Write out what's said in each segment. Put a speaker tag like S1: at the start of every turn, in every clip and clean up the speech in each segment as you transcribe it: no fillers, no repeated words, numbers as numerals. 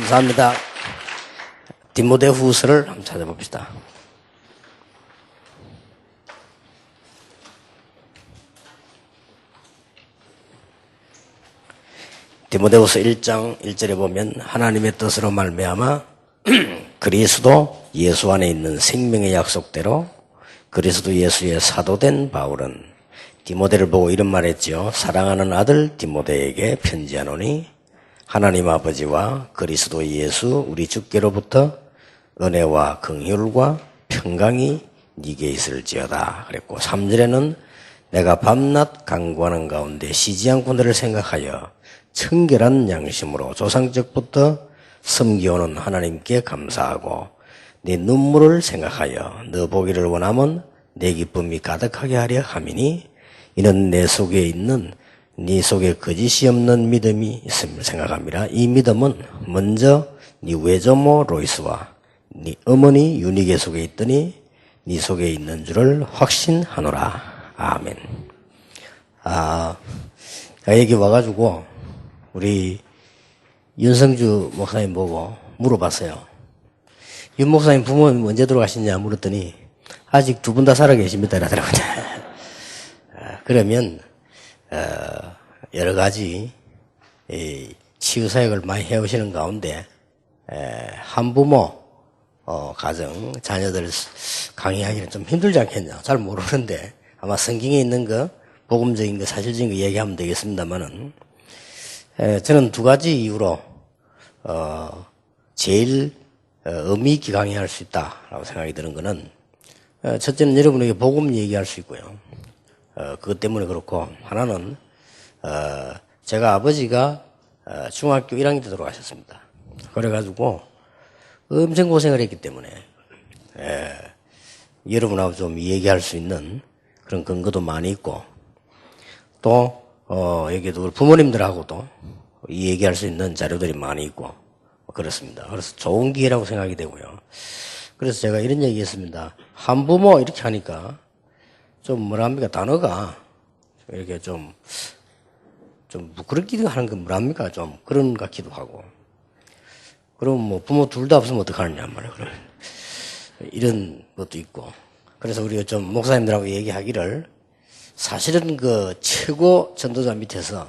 S1: 감사합니다. 디모데후서를 한번 찾아봅시다. 디모데후서 1장 1절에 보면 하나님의 뜻으로 말미암아 그리스도 예수 안에 있는 생명의 약속대로 그리스도 예수의 사도된 바울은 디모데를 보고 이런 말했지요. 사랑하는 아들 디모데에게 편지하노니 하나님 아버지와 그리스도 예수 우리 주께로부터 은혜와 긍휼과 평강이 네게 있을지어다 그랬고 3절에는 내가 밤낮 간구하는 가운데 쉬지 않고 너를 생각하여 청결한 양심으로 조상적부터 섬기오는 하나님께 감사하고 네 눈물을 생각하여 너 보기를 원하면 내 기쁨이 가득하게 하려 함이니 이는 내 속에 있는 네 속에 거짓이 없는 믿음이 있음을 생각합니다. 이 믿음은 먼저 네 외조모 로이스와 네 어머니 유니게 속에 있더니 네 속에 있는 줄을 확신하노라. 아멘. 여기 와가지고 우리 윤성주 목사님 보고 물어봤어요. 윤 목사님 부모님 언제 돌아가셨냐 물었더니 아직 두 분 다 살아 계십니다. 이러더라고요. 그러면 여러 가지 치유사역을 많이 해오시는 가운데 한부모 가정 자녀들 강의하기는 좀 힘들지 않겠냐. 잘 모르는데 아마 성경에 있는 거 복음적인 거 사실적인 거 얘기하면 되겠습니다만은 저는 두 가지 이유로 제일 의미 있게 강의할 수 있다라고 생각이 드는 거는 첫째는 여러분에게 복음 얘기할 수 있고요. 그것 때문에 그렇고 하나는 제가 아버지가 중학교 1학년 때 돌아가셨습니다. 그래가지고 엄청 고생을 했기 때문에 여러분하고 좀 얘기할 수 있는 그런 근거도 많이 있고 또 여기도 부모님들하고도 얘기할 수 있는 자료들이 많이 있고 그렇습니다. 그래서 좋은 기회라고 생각이 되고요. 그래서 제가 이런 얘기 했습니다. 한부모 이렇게 하니까 좀 뭐랍니까 단어가 이렇게 좀 부끄럽기도 하는 건 뭐랍니까 좀 그런 것 같기도 하고 그럼 뭐 부모 둘 다 없으면 어떡하느냐 말이에요. 이런 것도 있고 그래서 우리가 좀 목사님들하고 얘기하기를 사실은 그 최고 전도자 밑에서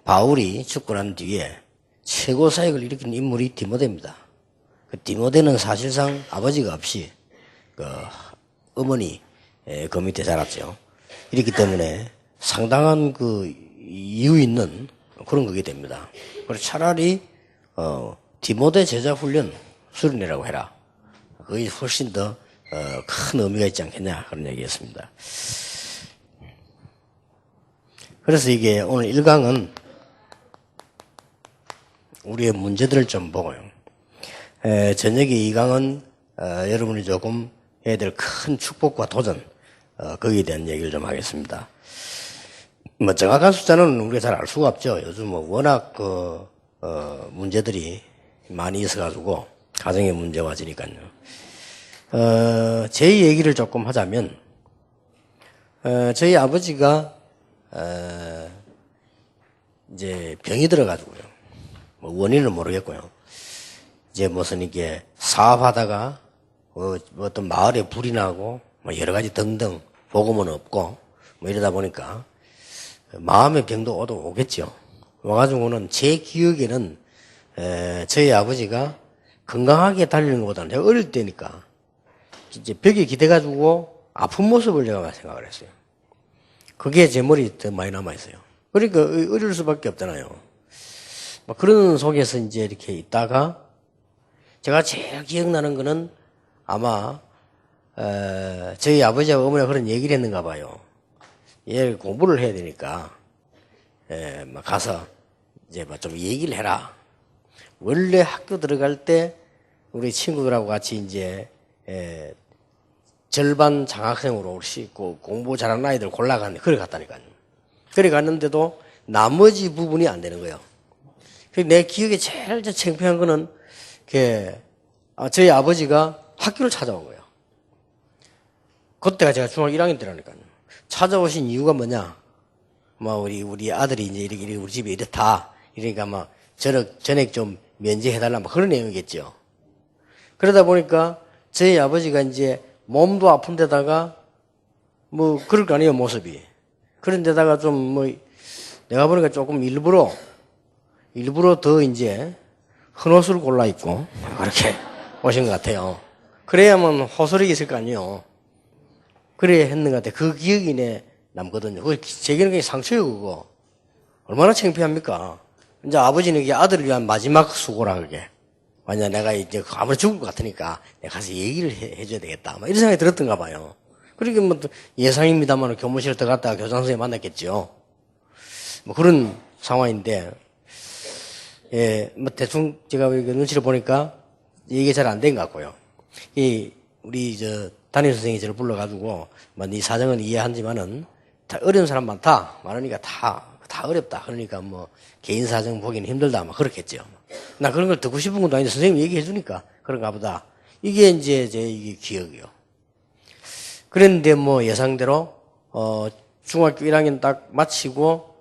S1: 바울이 죽고 난 뒤에 최고 사역을 일으킨 인물이 디모데입니다. 그 디모데는 사실상 아버지가 없이 그 어머니 그 밑에 자랐죠. 이렇기 때문에 상당한 그 이유 있는 그런 거게 됩니다. 그래서 차라리 디모데 제자 훈련 수련회라고 해라. 그게 훨씬 더 큰 의미가 있지 않겠냐 그런 얘기였습니다. 그래서 이게 오늘 1강은 우리의 문제들을 좀 보고요. 저녁에 2강은 여러분이 조금 해야 될 큰 축복과 도전 거기에 대한 얘기를 좀 하겠습니다. 뭐 정확한 숫자는 우리가 잘 알 수가 없죠. 요즘 뭐 워낙 문제들이 많이 있어가지고 가정의 문제와 지니까요. 제 얘기를 조금 하자면 저희 아버지가 이제 병이 들어가지고요. 뭐 원인은 모르겠고요. 이제 무슨 이게 사업하다가 어떤 마을에 불이 나고 뭐 여러 가지 등등 복음은 없고 뭐 이러다 보니까 마음의 병도 오겠죠. 와가지고는 제 기억에는 저희 아버지가 건강하게 달리는 것보다는 제가 어릴 때니까 이제 벽에 기대가지고 아픈 모습을 제가 생각을 했어요. 그게 제 머리에 더 많이 남아있어요. 그러니까 어릴 수밖에 없잖아요. 그런 속에서 이제 이렇게 있다가 제가 제일 기억나는 거는 아마 저희 아버지하고 어머니가 그런 얘기를 했는가 봐요. 얘 공부를 해야 되니까 가서 이제 좀 얘기를 해라. 원래 학교 들어갈 때 우리 친구들하고 같이 이제 절반 장학생으로 공부 잘하는 아이들 골라갔는데 그래 갔다니까요. 그래 갔는데도 나머지 부분이 안 되는 거예요. 내 기억에 제일 창피한 거는 저희 아버지가 학교를 찾아온 거예요. 그때가 제가 중학교 1학년 때라니까요. 찾아오신 이유가 뭐냐? 우리 아들이 이제 이렇게 우리 집에 이렇다. 이러니까 저녁 좀 면제해달라 뭐 그런 내용이겠죠. 그러다 보니까 저희 아버지가 이제 몸도 아픈 데다가 뭐 그럴 거 아니에요, 모습이. 그런 데다가 좀 뭐 내가 보니까 조금 일부러 더 이제 큰 옷을 골라 입고 그렇게 오신 것 같아요. 그래야만 호소력이 있을 거 아니에요. 그래야 했는 것 같아. 그 기억이 내 남거든요. 그게 제게는 그게 상처예요, 그거. 얼마나 창피합니까? 이제 아버지는 이게 아들을 위한 마지막 수고라, 그게. 만약 내가 이제 아무리 죽을 것 같으니까 내가 가서 얘기를 해줘야 되겠다. 막 이런 생각이 들었던가 봐요. 그러니까 뭐 예상입니다만 교무실에 들어갔다가 교장 선생님 만났겠죠. 뭐 그런 상황인데, 예, 뭐 대충 제가 눈치를 보니까 이게 잘 안 된 것 같고요. 우리 담임 선생님이 저를 불러가지고, 뭐 네 사정은 이해하지만은 다 어려운 사람 많으니까 다 어렵다. 그러니까 뭐 개인 사정 보기는 힘들다. 막 그렇겠죠. 나 그런 걸 듣고 싶은 것도 아닌데 선생님이 얘기해 주니까 그런가 보다. 이게 이제 이게 기억이요. 그랬는데 뭐 예상대로 중학교 1학년 딱 마치고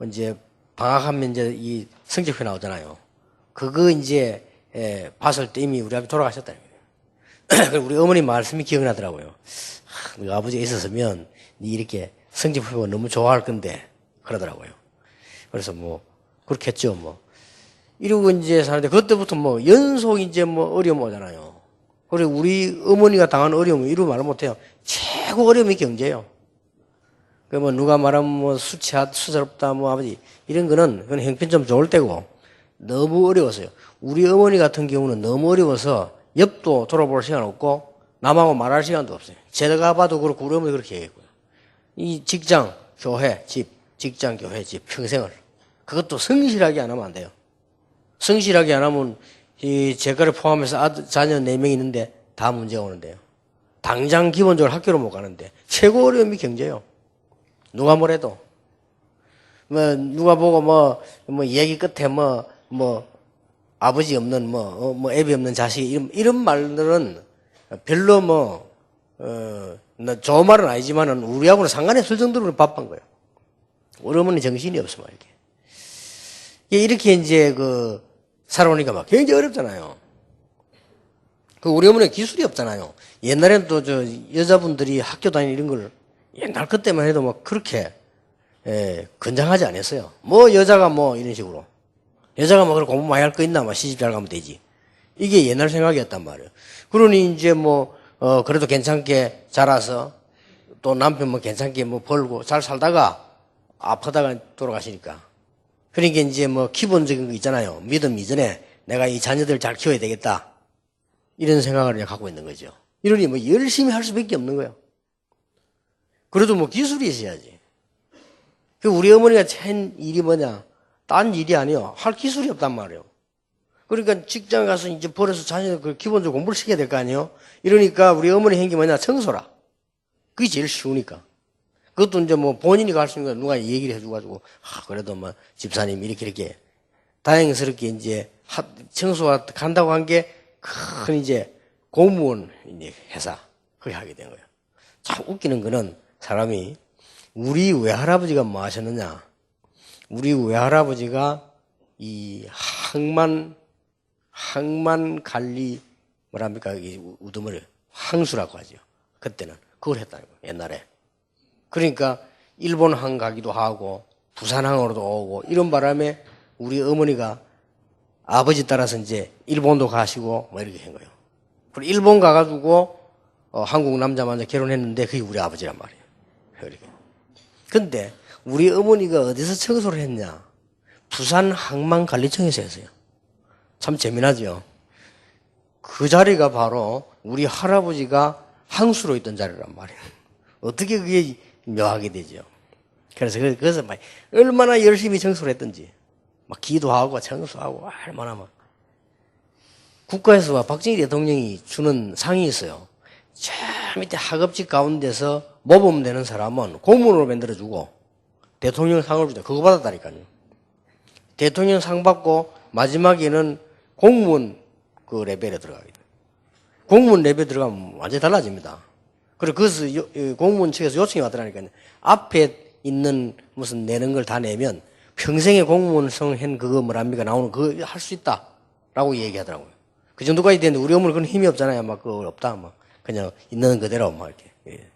S1: 이제 방학하면 이제 이 성적표 나오잖아요. 그거 이제 봤을 때 이미 우리 아버지 돌아가셨다는 거예요. 우리 어머니 말씀이 기억나더라고요. 네가 아버지가 있었으면 네 이렇게 성적표가 너무 좋아할 건데 그러더라고요. 그래서 뭐 그렇겠죠 뭐. 이러고 이제 사는데 그때부터 뭐 연속 이제 뭐 어려움 오잖아요. 그리고 우리 어머니가 당한 어려움은 이루 말을 못해요. 최고 어려움이 경제예요. 그 뭐 누가 말하면 뭐 수치스럽다 뭐 아버지 이런 거는 그건 형편 좀 좋을 때고 너무 어려웠어요. 우리 어머니 같은 경우는 너무 어려워서 옆도 돌아볼 시간 없고 남하고 말할 시간도 없어요. 제가 봐도 그렇고 우리 어머니 그렇게 얘기했고요. 이 직장, 교회, 집, 직장, 교회, 집 평생을 그것도 성실하게 안 하면 안 돼요. 성실하게 안 하면 이 제가를 포함해서 자녀 4명 있는데 다 문제가 오는데요. 당장 기본적으로 학교를 못 가는데 최고 어려움이 경제예요. 누가 뭐래도 뭐 누가 보고 뭐 얘기 끝에 뭐 아버지 없는 뭐 애비 없는 자식 이런 말들은 별로 좋은 말은 아니지만은 우리하고는 상관이 없을 정도로 바쁜 거예요. 우리 어머니 정신이 없어 막 이렇게 이제 살아오니까 막 굉장히 어렵잖아요. 우리 어머니 기술이 없잖아요. 옛날에는 또 여자분들이 학교 다니는 이런 걸 옛날 그때만 해도 막 그렇게 건장하지 않았어요. 뭐 여자가 뭐 이런 식으로 여자가 뭐 그렇게 공부 많이 할 거 있나 막 시집 잘 가면 되지. 이게 옛날 생각이었단 말이에요. 그러니 이제 그래도 괜찮게 자라서 또 남편 뭐 괜찮게 뭐 벌고 잘 살다가 아프다가 돌아가시니까. 그러니까 이제 기본적인 거 있잖아요. 믿음 이전에 내가 이 자녀들 잘 키워야 되겠다. 이런 생각을 그냥 갖고 있는 거죠. 이러니 열심히 할 수밖에 없는 거예요. 그래도 기술이 있어야지. 우리 어머니가 한 일이 뭐냐? 딴 일이 아니요. 할 기술이 없단 말이에요. 그러니까 직장 가서 이제 벌어서 자녀들 기본적으로 공부를 시켜야 될 거 아니에요? 이러니까 우리 어머니 한 게 뭐냐? 청소라. 그게 제일 쉬우니까. 그것도 이제 본인이 갈 수 있는 거 누가 얘기를 해줘가지고, 그래도 집사님 이렇게 다행스럽게 이제 청소가 간다고 한 게 큰 이제 공무원 이제 회사, 그게 하게 된 거예요. 참 웃기는 거는 사람이 우리 외할아버지가 뭐 하셨느냐? 우리 외할아버지가 이 항만 관리 뭐랍니까? 이 우두머리 항수라고 하죠. 그때는 그걸 했다는 거예요. 옛날에. 그러니까 일본항 가기도 하고 부산항으로도 오고 이런 바람에 우리 어머니가 아버지 따라서 이제 일본도 가시고 이렇게 한 거예요. 그리고 일본 가가지고 한국 남자 먼저 결혼했는데 그게 우리 아버지란 말이에요. 그렇게. 근데 우리 어머니가 어디서 청소를 했냐? 부산 항만관리청에서 했어요. 참 재미나죠. 그 자리가 바로 우리 할아버지가 항수로 있던 자리란 말이에요. 어떻게 그게 묘하게 되죠. 그래서 얼마나 열심히 청소를 했던지 기도하고 청소하고 얼마나 국가에서 박정희 대통령이 주는 상이 있어요. 저 밑에 하급직 가운데서 모범되는 사람은 고문으로 만들어주고 대통령 상을 주죠. 그거 받았다니까요. 대통령 상 받고 마지막에는 공무원 레벨에 들어가게 돼요. 공무원 레벨에 들어가면 완전히 달라집니다. 그리고 그래서 공무원 측에서 요청이 왔더라니까요. 앞에 있는 무슨 내는 걸 다 내면 평생의 공무원성 한 그거 뭐랍니까 나오는 그거 할 수 있다. 라고 얘기하더라고요. 그 정도까지 되는데 우리 어머니 그런 힘이 없잖아요. 막 그거 없다. 막 그냥 있는 그대로 막 이렇게. 예.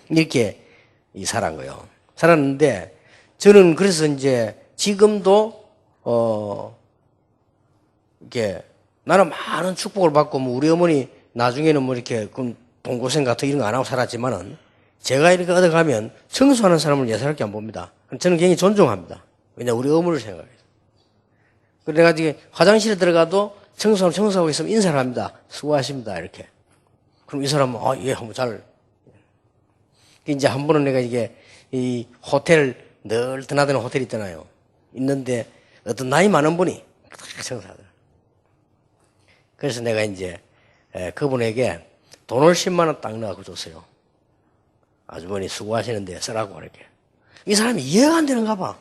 S1: 이렇게 살아간 거예요. 살았는데 저는 그래서 이제 지금도 이렇게 나는 많은 축복을 받고 뭐 우리 어머니 나중에는 뭐 이렇게 동고생 같은 이런 거 안 하고 살았지만은 제가 이렇게 어디 가면 청소하는 사람을 예사롭게 안 봅니다. 저는 굉장히 존중합니다. 왜냐 우리 어머니를 생각해서. 그래가지고 화장실에 들어가도 청소하고 있으면 인사를 합니다. 수고하십니다. 이렇게. 그럼 이 사람은 예, 한번 잘. 이제 한 번은 내가 이게 이 호텔 늘 드나드는 호텔 있잖아요. 있는데 어떤 나이 많은 분이 청소하더라고요. 그래서 내가 이제 그분에게 돈을 10만 원 딱 넣어서 줬어요. 아주머니 수고하시는데 쓰라고 이렇게. 이 사람이 이해가 안 되는가 봐.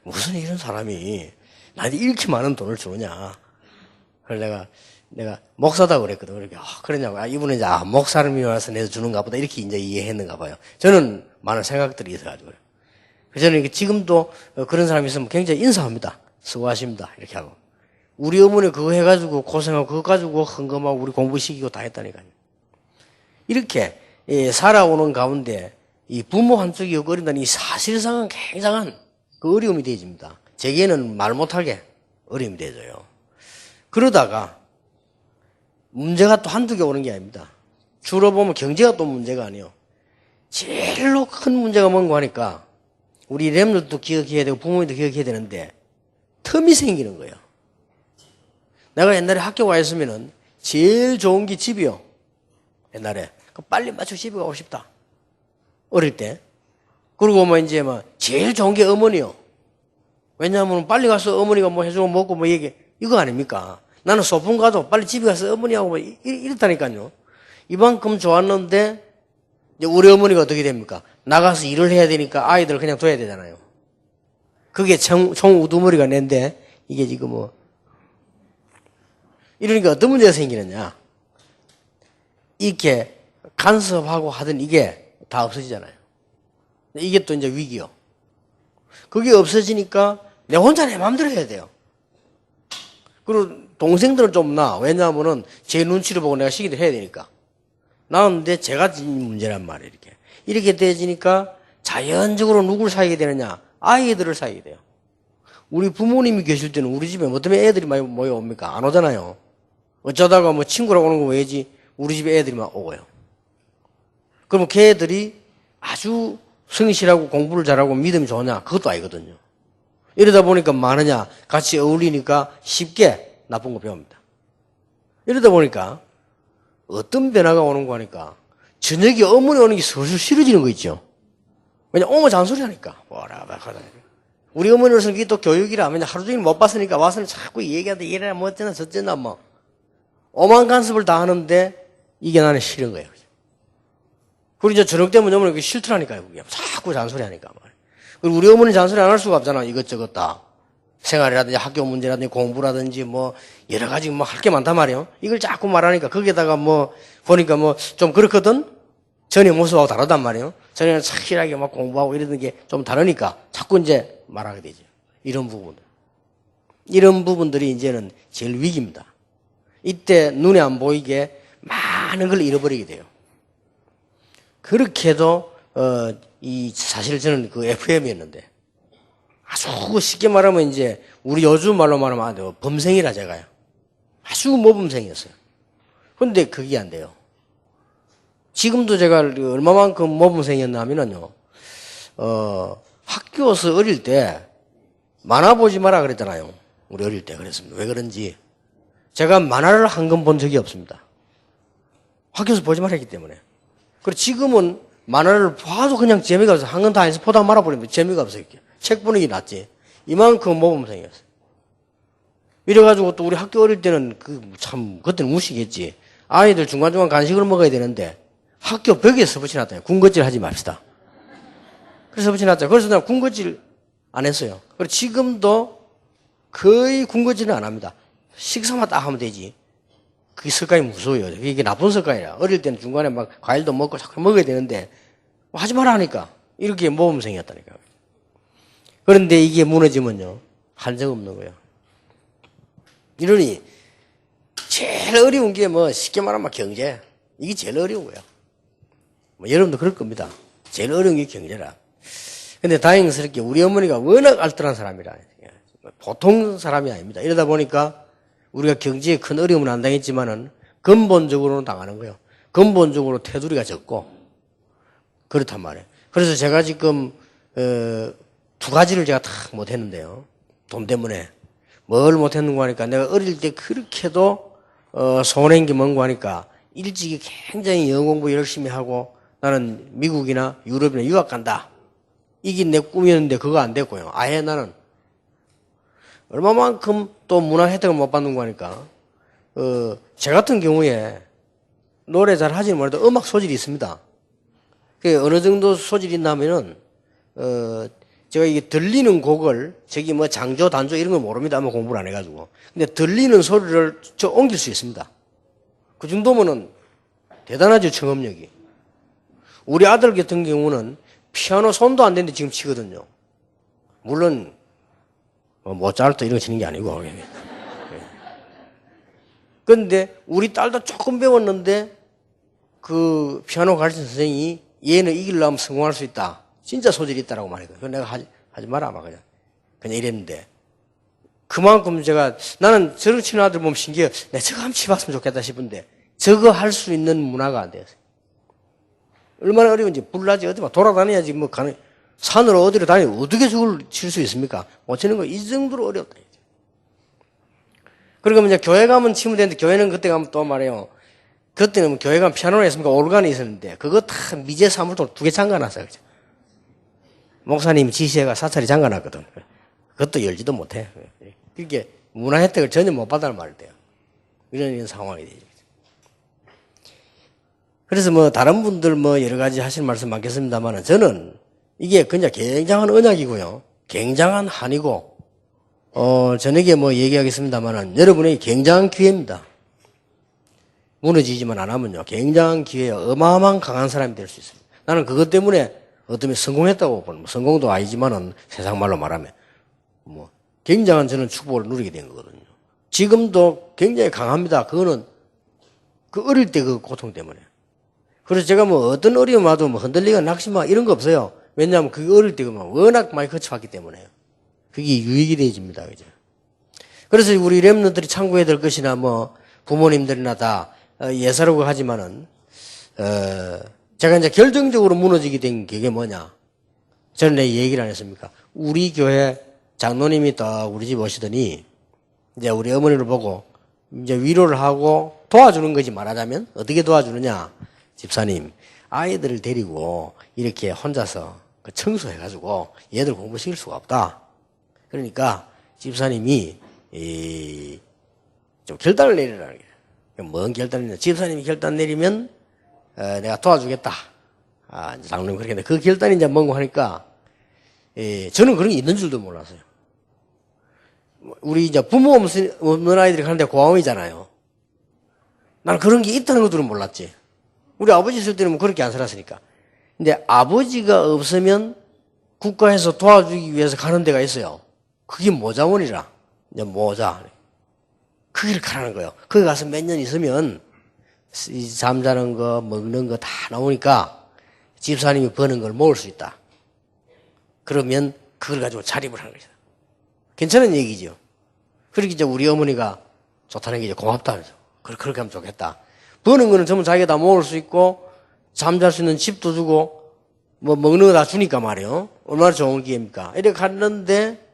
S1: 무슨 이런 사람이 나한테 이렇게 많은 돈을 주느냐. 그래서 내가 목사다 그랬거든. 그렇게 그러냐고. 이분은 이제 목사님이 와서 내서 주는가 보다 이렇게 이제 이해했는가 봐요. 저는 많은 생각들이 있어가지고요. 그래서 저는 지금도 그런 사람이 있으면 굉장히 인사합니다. 수고하십니다. 이렇게 하고. 우리 어머니 그거 해가지고 고생하고 그거 가지고 헌금하고 우리 공부시키고 다 했다니까요. 이렇게 살아오는 가운데 이 부모 한쪽이 어린다는 이 사실상은 굉장한 그 어려움이 되어집니다. 제게는 말 못하게 어려움이 되어져요. 그러다가 문제가 또 한두 개 오는 게 아닙니다. 주로 보면 경제가 또 문제가 아니에요. 제일로 큰 문제가 뭔가 하니까 우리 렘들도 기억해야 되고 부모님도 기억해야 되는데 텀이 생기는 거예요. 내가 옛날에 학교 가 있으면은 제일 좋은 게 집이요. 옛날에. 빨리 맞추고 집에 가고 싶다. 어릴 때. 그리고 뭐 이제 제일 좋은 게 어머니요. 왜냐하면 빨리 가서 어머니가 뭐 해주고 먹고 뭐 얘기, 이거 아닙니까? 나는 소풍 가도 빨리 집에 가서 어머니하고 뭐 이랬다니까요. 이만큼 좋았는데 이제 우리 어머니가 어떻게 됩니까? 나가서 일을 해야 되니까 아이들을 그냥 둬야 되잖아요. 그게 총 우두머리가 낸데 이게 지금 뭐 이러니까 어떤 문제가 생기느냐. 이렇게 간섭하고 하던 이게 다 없어지잖아요. 이게 또 이제 위기요. 그게 없어지니까 내 혼자 내 마음대로 해야 돼요. 그리고 동생들은 좀 나. 왜냐하면은 제 눈치를 보고 내가 시기도 해야 되니까. 나는데 제가 문제란 말이에요. 이렇게 돼지니까 자연적으로 누굴 사귀게 되느냐? 아이들을 사귀게 돼요. 우리 부모님이 계실 때는 우리 집에 뭐 때문에 애들이 많이 모여옵니까? 안 오잖아요. 어쩌다가 뭐 친구랑 오는 거 왜지? 우리 집에 애들이 막 오고요. 그러면 걔들이 아주 성실하고 공부를 잘하고 믿음이 좋으냐? 그것도 아니거든요. 이러다 보니까 많으냐? 같이 어울리니까 쉽게 나쁜 거 배웁니다. 이러다 보니까 어떤 변화가 오는 거 하니까 저녁에 어머니 오는 게 슬슬 싫어지는 거 있죠. 왜냐, 어머 잔소리 하니까. 뭐라, 하다. 우리 어머니로서는 그게 또 교육이라. 왜냐, 하루 종일 못 봤으니까 와서는 자꾸 얘기하다, 이래라, 뭐 어쩌나, 저쩌나, 뭐. 오만 간섭을 다 하는데 이게 나는 싫은 거예요. 그리고 이제 저녁 때면 어머니 그게 싫더라니까요. 그게 자꾸 잔소리 하니까. 그리고 우리 어머니 잔소리 안 할 수가 없잖아. 이것저것 다. 생활이라든지 학교 문제라든지 공부라든지 뭐 여러 가지 뭐 할 게 많단 말이에요. 이걸 자꾸 말하니까 거기에다가 뭐 보니까 뭐 좀 그렇거든. 전에 모습하고 다르단 말이에요. 전에는 착실하게 막 공부하고 이러던 게 좀 다르니까 자꾸 이제 말하게 되죠. 이런 부분들. 이런 부분들이 이제는 제일 위기입니다. 이때 눈에 안 보이게 많은 걸 잃어버리게 돼요. 그렇게 해도 사실 저는 그 FM이었는데 아주 쉽게 말하면 이제 우리 요즘 말로 말하면 안 돼요. 범생이라 제가요. 아주 모범생이었어요. 근데 그게 안 돼요. 지금도 제가 얼마만큼 모범생이었나 하면은요, 학교에서 어릴 때 만화 보지 마라 그랬잖아요. 우리 어릴 때 그랬습니다. 왜 그런지. 제가 만화를 한 건 본 적이 없습니다. 학교에서 보지 말라 했기 때문에. 그리고 지금은 만화를 봐도 그냥 재미가 없어요. 한 건 다 해서 포도 말아버리면 재미가 없어요. 책 보는 게 낫지. 이만큼 모범생이었어요. 이래가지고 또 우리 학교 어릴 때는 그때는 무식했지. 아이들 중간중간 간식을 먹어야 되는데 학교 벽에서 붙여놨다요. 군것질 하지 맙시다. 그래서 붙여놨죠. 그래서 난 군것질 안 했어요. 그리고 지금도 거의 군것질은 안 합니다. 식사만 딱 하면 되지. 그게 습관이 무서워요. 이게 나쁜 습관이라. 어릴 때는 중간에 막 과일도 먹고 자꾸 먹어야 되는데 하지 마라 하니까 이렇게 모범생이었다니까요. 그런데 이게 무너지면요. 한정 없는 거예요. 이러니 제일 어려운 게 뭐 쉽게 말하면 경제. 이게 제일 어려운 거야. 뭐 여러분도 그럴 겁니다. 제일 어려운 게 경제라. 근데 다행스럽게 우리 어머니가 워낙 알뜰한 사람이라 보통 사람이 아닙니다. 이러다 보니까 우리가 경제에 큰 어려움은 안 당했지만은 근본적으로는 당하는 거예요. 근본적으로 테두리가 적고 그렇단 말이에요. 그래서 제가 지금 두 가지를 제가 다 못했는데요. 돈 때문에 뭘 못했는가 하니까 내가 어릴 때 그렇게도 손해인 게 뭔가 하니까 일찍이 굉장히 영어 공부 열심히 하고 나는 미국이나 유럽이나 유학 간다. 이게 내 꿈이었는데 그거 안 됐고요. 아예 나는 얼마만큼 또 문화 혜택을 못 받는 거 하니까 제 같은 경우에 노래 잘 하지는 못해도 음악 소질이 있습니다. 그 어느 정도 소질이 있냐면은 제가 이게 들리는 곡을 저기 뭐 장조 단조 이런 걸 모릅니다. 아마 공부를 안 해가지고. 근데 들리는 소리를 저 옮길 수 있습니다. 그 정도면은 대단하죠, 청음력이. 우리 아들 같은 경우는 피아노 손도 안 되는데 지금 치거든요. 물론 모차르트 이런 거 치는 게 아니고. 그런데 우리 딸도 조금 배웠는데 그 피아노 가르치는 선생님이 얘는 이기려면 성공할 수 있다. 진짜 소질이 있다라고 말했거든요. 그래서 내가 하지 마라, 막 그냥 이랬는데. 그만큼 나는 저렇게 치는 아들 보면 신기해요. 내가 저거 한번 치봤으면 좋겠다 싶은데, 저거 할 수 있는 문화가 안 됐어요. 얼마나 어려운지, 불나지, 어디 막 돌아다녀야지, 뭐, 산으로 어디로 다니고, 어떻게 저걸 칠 수 있습니까? 못 치는 거 이 정도로 어렵다. 그러니까 이제 교회 가면 치면 되는데, 교회는 그때 가면 또 말해요. 그때는 뭐 교회 가면 피아노가 있습니까? 오르간이 있었는데, 그거 다 미제 사물통 2개 잠가놨어요. 그죠? 목사님 지시해가 사찰이 잠가놨거든. 그것도 열지도 못해. 그렇게 문화 혜택을 전혀 못 받아는 말을 돼요. 이런 상황이 되죠. 그래서 뭐 다른 분들 뭐 여러 가지 하실 말씀 많겠습니다만은 저는 이게 그냥 굉장한 언약이고요. 굉장한 한이고, 저녁에 뭐 얘기하겠습니다만은 여러분에게 굉장한 기회입니다. 무너지지만 안 하면요. 굉장한 기회예요. 어마어마한 강한 사람이 될 수 있습니다. 나는 그것 때문에 어쩌면 성공했다고 보는, 성공도 아니지만은 세상 말로 말하면 뭐 굉장한 저는 축복을 누리게 된 거거든요. 지금도 굉장히 강합니다. 그거는 그 어릴 때 그 고통 때문에. 그래서 제가 뭐 어떤 어려움 와도 뭐 흔들리거나 낙심하거나 이런 거 없어요. 왜냐하면 그게 어릴 때 워낙 많이 거쳐왔기 때문에요. 그게 유익이 되어집니다. 그죠? 그래서 우리 렘넌트들이 참고해야 될 것이나 뭐 부모님들이나 다 예사라고 하지만은 제가 이제 결정적으로 무너지게 된 게 뭐냐? 저는 내 얘기를 안 했습니까? 우리 교회 장로님이 딱 우리 집 오시더니 이제 우리 어머니를 보고 이제 위로를 하고 도와주는 거지 말하자면 어떻게 도와주느냐? 집사님, 아이들을 데리고 이렇게 혼자서 청소해가지고 얘들 공부시킬 수가 없다. 그러니까 집사님이 좀 결단을 내리라는 거예요. 뭔 결단이냐? 집사님이 결단 내리면 내가 도와주겠다. 이제 장로님 그렇게 했는데 그 결단이 이제 뭔고 하니까 저는 그런 게 있는 줄도 몰랐어요. 우리 이제 부모 없는 아이들이 가는데 고아원이잖아요. 나는 그런 게 있다는 것들은 몰랐지. 우리 아버지 있을 때는 뭐 그렇게 안 살았으니까. 근데 아버지가 없으면 국가에서 도와주기 위해서 가는 데가 있어요. 그게 모자원이라. 이제 모자. 거기를 가라는 거예요. 거기 가서 몇 년 있으면 잠자는 거, 먹는 거 다 나오니까 집사님이 버는 걸 먹을 수 있다. 그러면 그걸 가지고 자립을 하는 거죠. 괜찮은 얘기죠. 그렇게 이제 우리 어머니가 좋다는 게 이제 고맙다면서. 그렇게 하면 좋겠다. 버는 거는 전부 자기가 다 먹을 수 있고 잠잘 수 있는 집도 주고 뭐 먹는 거 다 주니까 말이에요. 얼마나 좋은 기회입니까? 이렇게 갔는데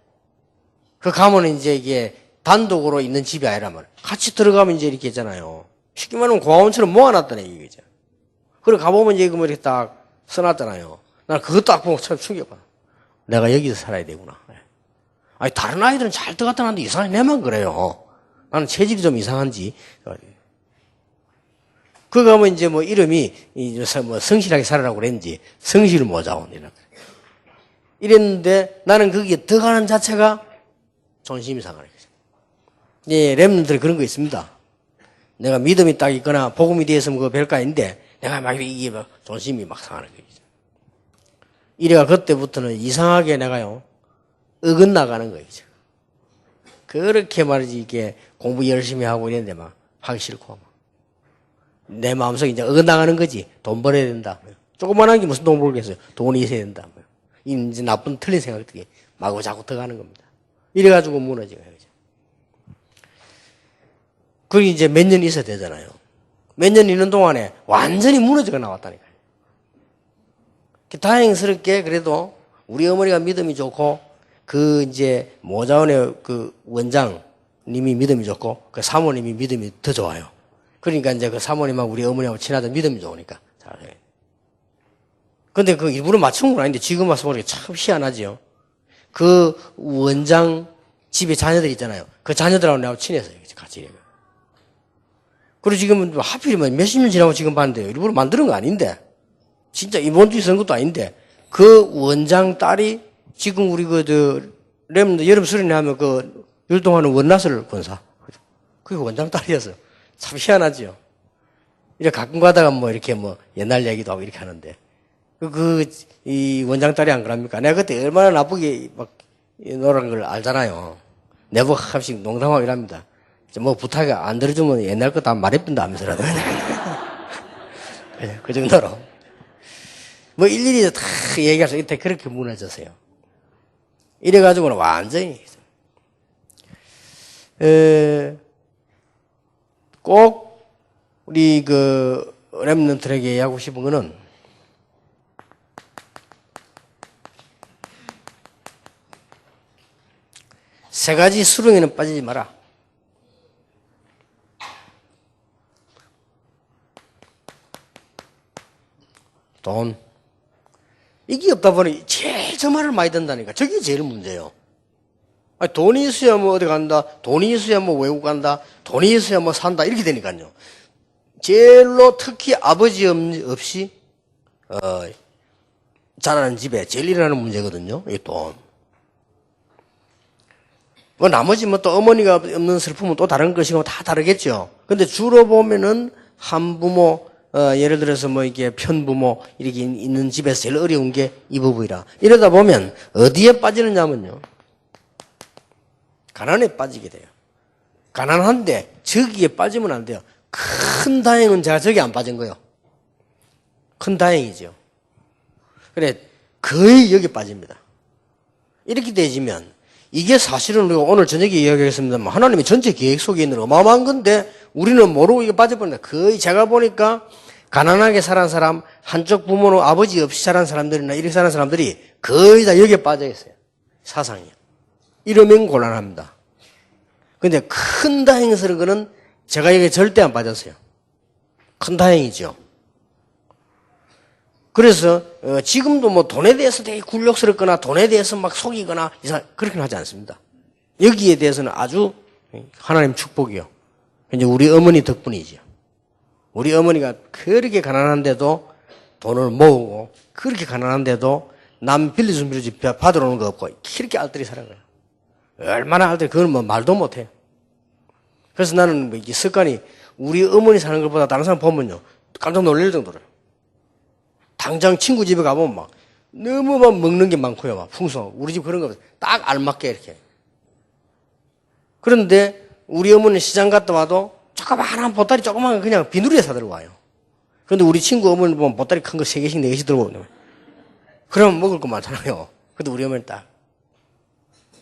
S1: 그 가면 이제 이게 단독으로 있는 집이 아니라면 같이 들어가면 이제 이렇게 있잖아요. 쉽게 말하면 고아원처럼 모아놨다는 얘기죠. 그리고 가보면 이제 뭐 이렇게 딱 써놨잖아요. 난 그것도 딱 보고 참 충격받아. 내가 여기서 살아야 되구나. 아니, 다른 아이들은 잘 들어갔다 놨는데 이상하게 내만 그래요. 나는 체질이 좀 이상한지. 그 가면 이제 뭐 이름이 뭐 성실하게 살아라고 그랬는지 성실 모자원 이랬는데 나는 거기에 들어가는 자체가 존심이 상하는 거죠. 예, 렘넌트들이 그런 거 있습니다. 내가 믿음이 딱 있거나 복음이 되었으면 그거 별거 아닌데 내가 막 이게 막 존심이 막 상하는 거죠. 이래가 그때부터는 이상하게 내가요 어긋나가는 거죠. 그렇게 말이지, 이게 공부 열심히 하고 이랬는데 막 하기 싫고, 막. 내 마음속에 이제 어긋나가는 거지. 돈 벌어야 된다. 조그만한 게 무슨 돈 벌겠어요. 돈이 있어야 된다. 이제 나쁜 틀린 생각들이 마구자구 들어가는 겁니다. 이래가지고 무너지는 거죠. 그리고 이제 몇 년 있어야 되잖아요. 몇 년 있는 동안에 완전히 무너져가 나왔다니까요. 다행스럽게 그래도 우리 어머니가 믿음이 좋고, 그 이제 모자원의 그 원장님이 믿음이 좋고, 그 사모님이 믿음이 더 좋아요. 그러니까 이제 그 사모님하고 우리 어머니하고 친하다 믿음이 좋으니까 잘해. 근데 그 일부러 맞춘 건 아닌데 지금 와서 보니까 참 희한하지요. 그 원장 집에 자녀들 있잖아요. 그 자녀들하고 내가 친해서요. 같이 이래요. 그리고 지금은 하필이면 몇십 년 지나고 지금 봤는데요. 일부러 만드는 거 아닌데. 진짜 이번 주에 쓴 것도 아닌데. 그 원장 딸이 지금 우리 렘드 여름 수련회 하면 그 율동하는 원나설 권사. 그게 원장 딸이었어. 참 희한하지요. 이렇게 가끔 가다가 뭐 이렇게 뭐 옛날 얘기도 하고 이렇게 하는데. 이 원장 딸이 안 그럽니까? 내가 그때 얼마나 나쁘게 막 노란 걸 알잖아요. 내보고 가끔씩 농담하고 이랍니다. 뭐 부탁이 안 들어주면 옛날 거 다 말해본다 하면서라도. 그 정도로. 뭐 일일이 다 얘기해서 이때 그렇게 무너졌어요. 이래가지고는 완전히. 꼭 우리 그 렘넌트에게 얘기하고 싶은 거는 세 가지 수렁에는 빠지지 마라. 돈. 이게 없다 보니 제일 저 말을 많이 듣는다니까. 저게 제일 문제예요. 아니, 돈이 있어야 뭐 어디 간다. 돈이 있어야 뭐 외국 간다. 돈이 있어야 뭐 산다. 이렇게 되니까요. 제일로 특히 아버지 없이 자라는 집에 제일 일어나는 문제거든요. 이 돈. 뭐 나머지 뭐 또 어머니가 없는 슬픔은 또 다른 것이고 다 다르겠죠. 근데 주로 보면은 한부모, 예를 들어서 뭐 이게 편부모 이렇게 있는 집에서 제일 어려운 게 이 부분이라. 이러다 보면 어디에 빠지느냐면요. 가난에 빠지게 돼요. 가난한데 저기에 빠지면 안 돼요. 큰 다행은 제가 저기 안 빠진 거예요. 큰 다행이죠. 그래, 거의 여기 빠집니다. 이렇게 되지면 이게 사실은 우리가 오늘 저녁에 이야기하겠습니다만 하나님의 전체 계획 속에 있는 어마어마한 건데 우리는 모르고 이게 빠져버린다. 거의 제가 보니까 가난하게 살은 사람, 한쪽 부모는 아버지 없이 자란 사람들이나 이렇게 사는 사람들이 거의 다 여기에 빠져 있어요. 사상이. 이러면 곤란합니다. 근데 큰 다행스러운 거는 제가 여기에 절대 안 빠졌어요. 큰 다행이죠. 그래서 지금도 뭐 돈에 대해서 되게 굴욕스럽거나 돈에 대해서 막 속이거나 그렇게는 하지 않습니다. 여기에 대해서는 아주 하나님 축복이요. 이제 우리 어머니 덕분이죠. 우리 어머니가 그렇게 가난한데도 돈을 모으고 그렇게 가난한데도 남 빌려준 받으러 오는 거 없고 그렇게 알뜰히 살아가요. 얼마나 알뜰히 그걸 뭐 말도 못해요. 그래서 나는 뭐 이게 습관이 우리 어머니 사는 것보다 다른 사람 보면요 깜짝 놀랄 정도로 당장 친구 집에 가보면 막 너무 막 먹는 게 많고요. 막 풍성. 우리 집 그런 거 딱 알맞게 이렇게. 그런데 우리 어머니는 시장 갔다 와도 조그마한 보따리 조그만 거 그냥 비누리에 사들고 와요. 그런데 우리 친구 어머니 보면 보따리 큰 거 3개씩 4개씩 들고 오는 거예요. 그러면 먹을 거 많잖아요. 근데 우리 어머니는 딱.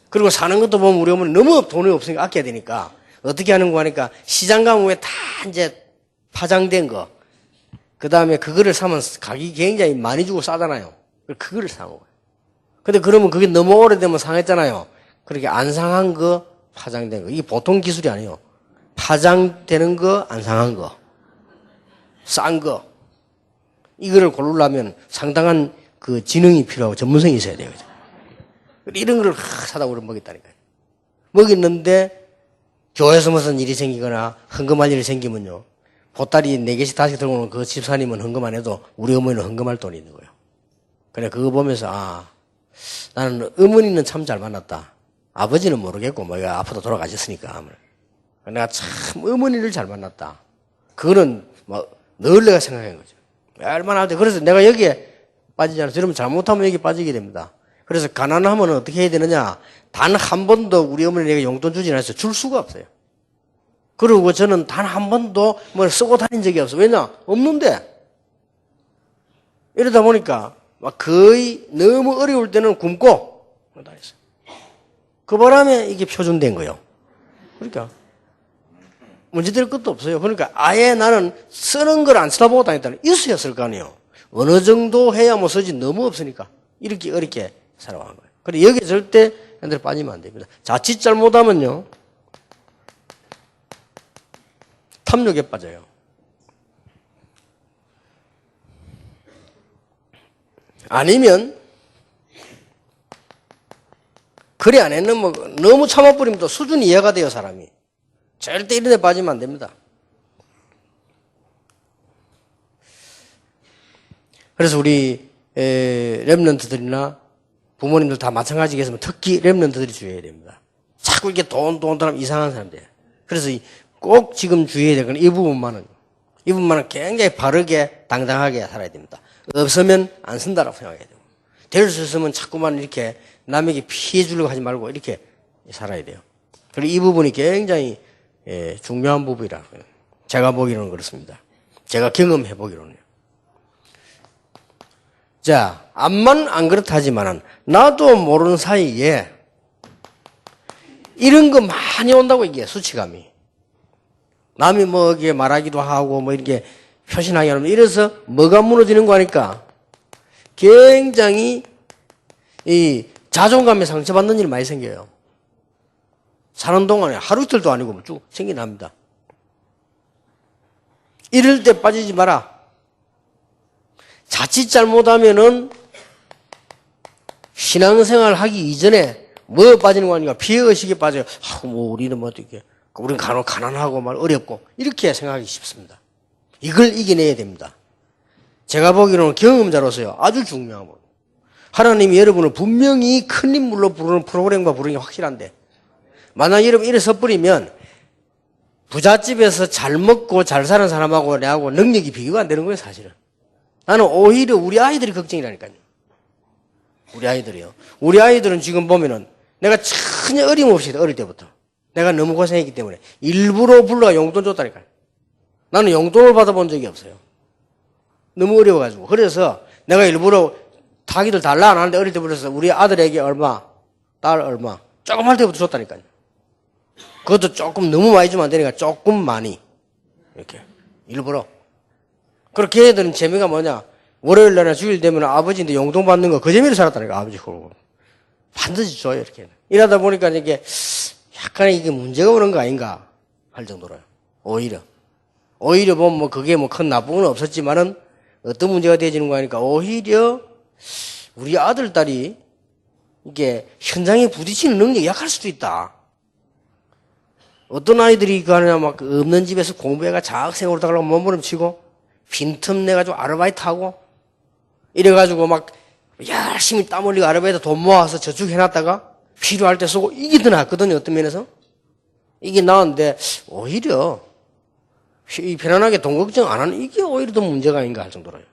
S1: 그리고 사는 것도 보면 우리 어머니는 너무 돈이 없으니까 아껴야 되니까 어떻게 하는 거 하니까 시장 가면 왜 다 이제 파장된 거 그 다음에 그거를 사면 가격이 굉장히 많이 주고 싸잖아요. 그거를 사는 거예요. 근데 그러면 그게 너무 오래되면 상했잖아요. 그렇게 안 상한 거, 파장된 거. 이게 보통 기술이 아니에요. 파장되는 거, 안 상한 거. 싼 거. 이거를 고르려면 상당한 그 지능이 필요하고 전문성이 있어야 돼요. 이런 거를 사다 우리 먹였다니까요. 먹였는데 교회에서 무슨 일이 생기거나 헌금할 일이 생기면요. 보따리 4개씩 5개 들고 오는 그 집사님은 헌금 안 해도 우리 어머니는 헌금할 돈이 있는 거예요. 그래, 그거 보면서, 나는 어머니는 참 잘 만났다. 아버지는 모르겠고, 뭐, 앞으로 돌아가셨으니까. 내가 참 어머니를 잘 만났다. 그거는, 뭐, 늘 내가 생각한 거죠. 얼마나 할 때. 그래서 내가 여기에 빠지지 않아서, 여러분 잘못하면 여기 빠지게 됩니다. 그래서 가난하면 어떻게 해야 되느냐? 단 한 번도 우리 어머니 내가 용돈 주지 않았어요. 줄 수가 없어요. 그리고 저는 단 한 번도 뭘 쓰고 다닌 적이 없어요. 왜냐? 없는데. 이러다 보니까 막 거의 너무 어려울 때는 굶고 다녔어요. 그 바람에 이게 표준된 거예요. 그러니까 문제될 것도 없어요. 그러니까 아예 나는 쓰는 걸 안 쳐다보고 다녔다는 있어야 쓸 거 아니에요. 어느 정도 해야 뭐 쓰지 너무 없으니까 이렇게 어렵게 살아간 거예요. 그래 여기 절대 애들 빠지면 안 됩니다. 자칫 잘못하면요 탐욕에 빠져요. 아니면 그래 안 했는 뭐 너무 참아버리면 또 수준이 이해가 돼요 사람이. 절대 이런 데 빠지면 안 됩니다. 그래서 우리 랩런트들이나 부모님들 다 마찬가지겠지만 특히 랩런트들이 주의해야 됩니다. 자꾸 이렇게 돈 사람 이상한 사람들. 그래서 꼭 지금 주의해야 될 건 이 부분만은 굉장히 바르게 당당하게 살아야 됩니다. 없으면 안 쓴다라고 생각해야 돼요. 될 수 있으면 자꾸만 이렇게 남에게 피해 주려고 하지 말고 이렇게 살아야 돼요. 그리고 이 부분이 굉장히 중요한 부분이라고 제가 보기로는 그렇습니다. 제가 경험해 보기로는요. 자, 암만 안 그렇다 하지만은 나도 모르는 사이에 이런 거 많이 온다고 이게 수치감이. 남이 뭐 이게 말하기도 하고 뭐 이렇게 표신하게 하면 이래서 뭐가 무너지는 거 하니까 굉장히 이 자존감에 상처받는 일이 많이 생겨요. 사는 동안에 하루 이틀도 아니고 쭉 생겨납니다. 이럴 때 빠지지 마라. 자칫 잘못하면은 신앙생활 하기 이전에 뭐 빠지는 거 아니까 피해의식에 빠져요. 뭐 우리는 뭐 어떻게, 우리는 간혹 가난하고 말 어렵고 이렇게 생각하기 쉽습니다. 이걸 이겨내야 됩니다. 제가 보기로는 경험자로서요 아주 중요한 거. 하나님이 여러분을 분명히 큰 인물로 부르는 프로그램과 부르는 게 확실한데 만약 여러분 이래 섣부리면 부잣집에서 잘 먹고 잘 사는 사람하고 내하고 능력이 비교가 안 되는 거예요 사실은. 나는 오히려 우리 아이들이 걱정이라니까요. 우리 아이들이요. 우리 아이들은 지금 보면은 내가 전혀 어림없이 어릴 때부터 내가 너무 고생했기 때문에 일부러 불러가 용돈 줬다니까요. 나는 용돈을 받아본 적이 없어요. 너무 어려워가지고. 그래서 내가 일부러 자기들 달라 안 하는데 어릴 때 불러서 우리 아들에게 얼마, 딸 얼마 조금 할 때부터 줬다니까요. 그것도 조금 너무 많이 주면 안 되니까 조금 많이 이렇게 일부러. 그렇게 애들은 재미가 뭐냐, 월요일날이나 주일 되면 아버지인데 용돈 받는 거 그 재미로 살았다니까. 아버지 그러고 반드시 줘요 이렇게. 이러다 보니까 이게 약간의 이게 문제가 오는 거 아닌가 할 정도로요. 오히려 보면 뭐 그게 뭐 큰 나쁨은 없었지만은 어떤 문제가 되어지는 거 아니까 오히려 우리 아들 딸이 이게 현장에 부딪히는 능력이 약할 수도 있다. 어떤 아이들이 그 하냐 막 없는 집에서 공부해가 자학생으로 다가려고 몸부림치고 빈틈 내가지고 아르바이트하고 이래가지고 막 열심히 땀 흘리고 아르바이트 돈 모아서 저축해놨다가 필요할 때 쓰고 이게 더 낫거든요. 어떤 면에서 이게 나은데 오히려 편안하게 돈 걱정 안 하는 이게 오히려 더 문제가 아닌가 할 정도로요.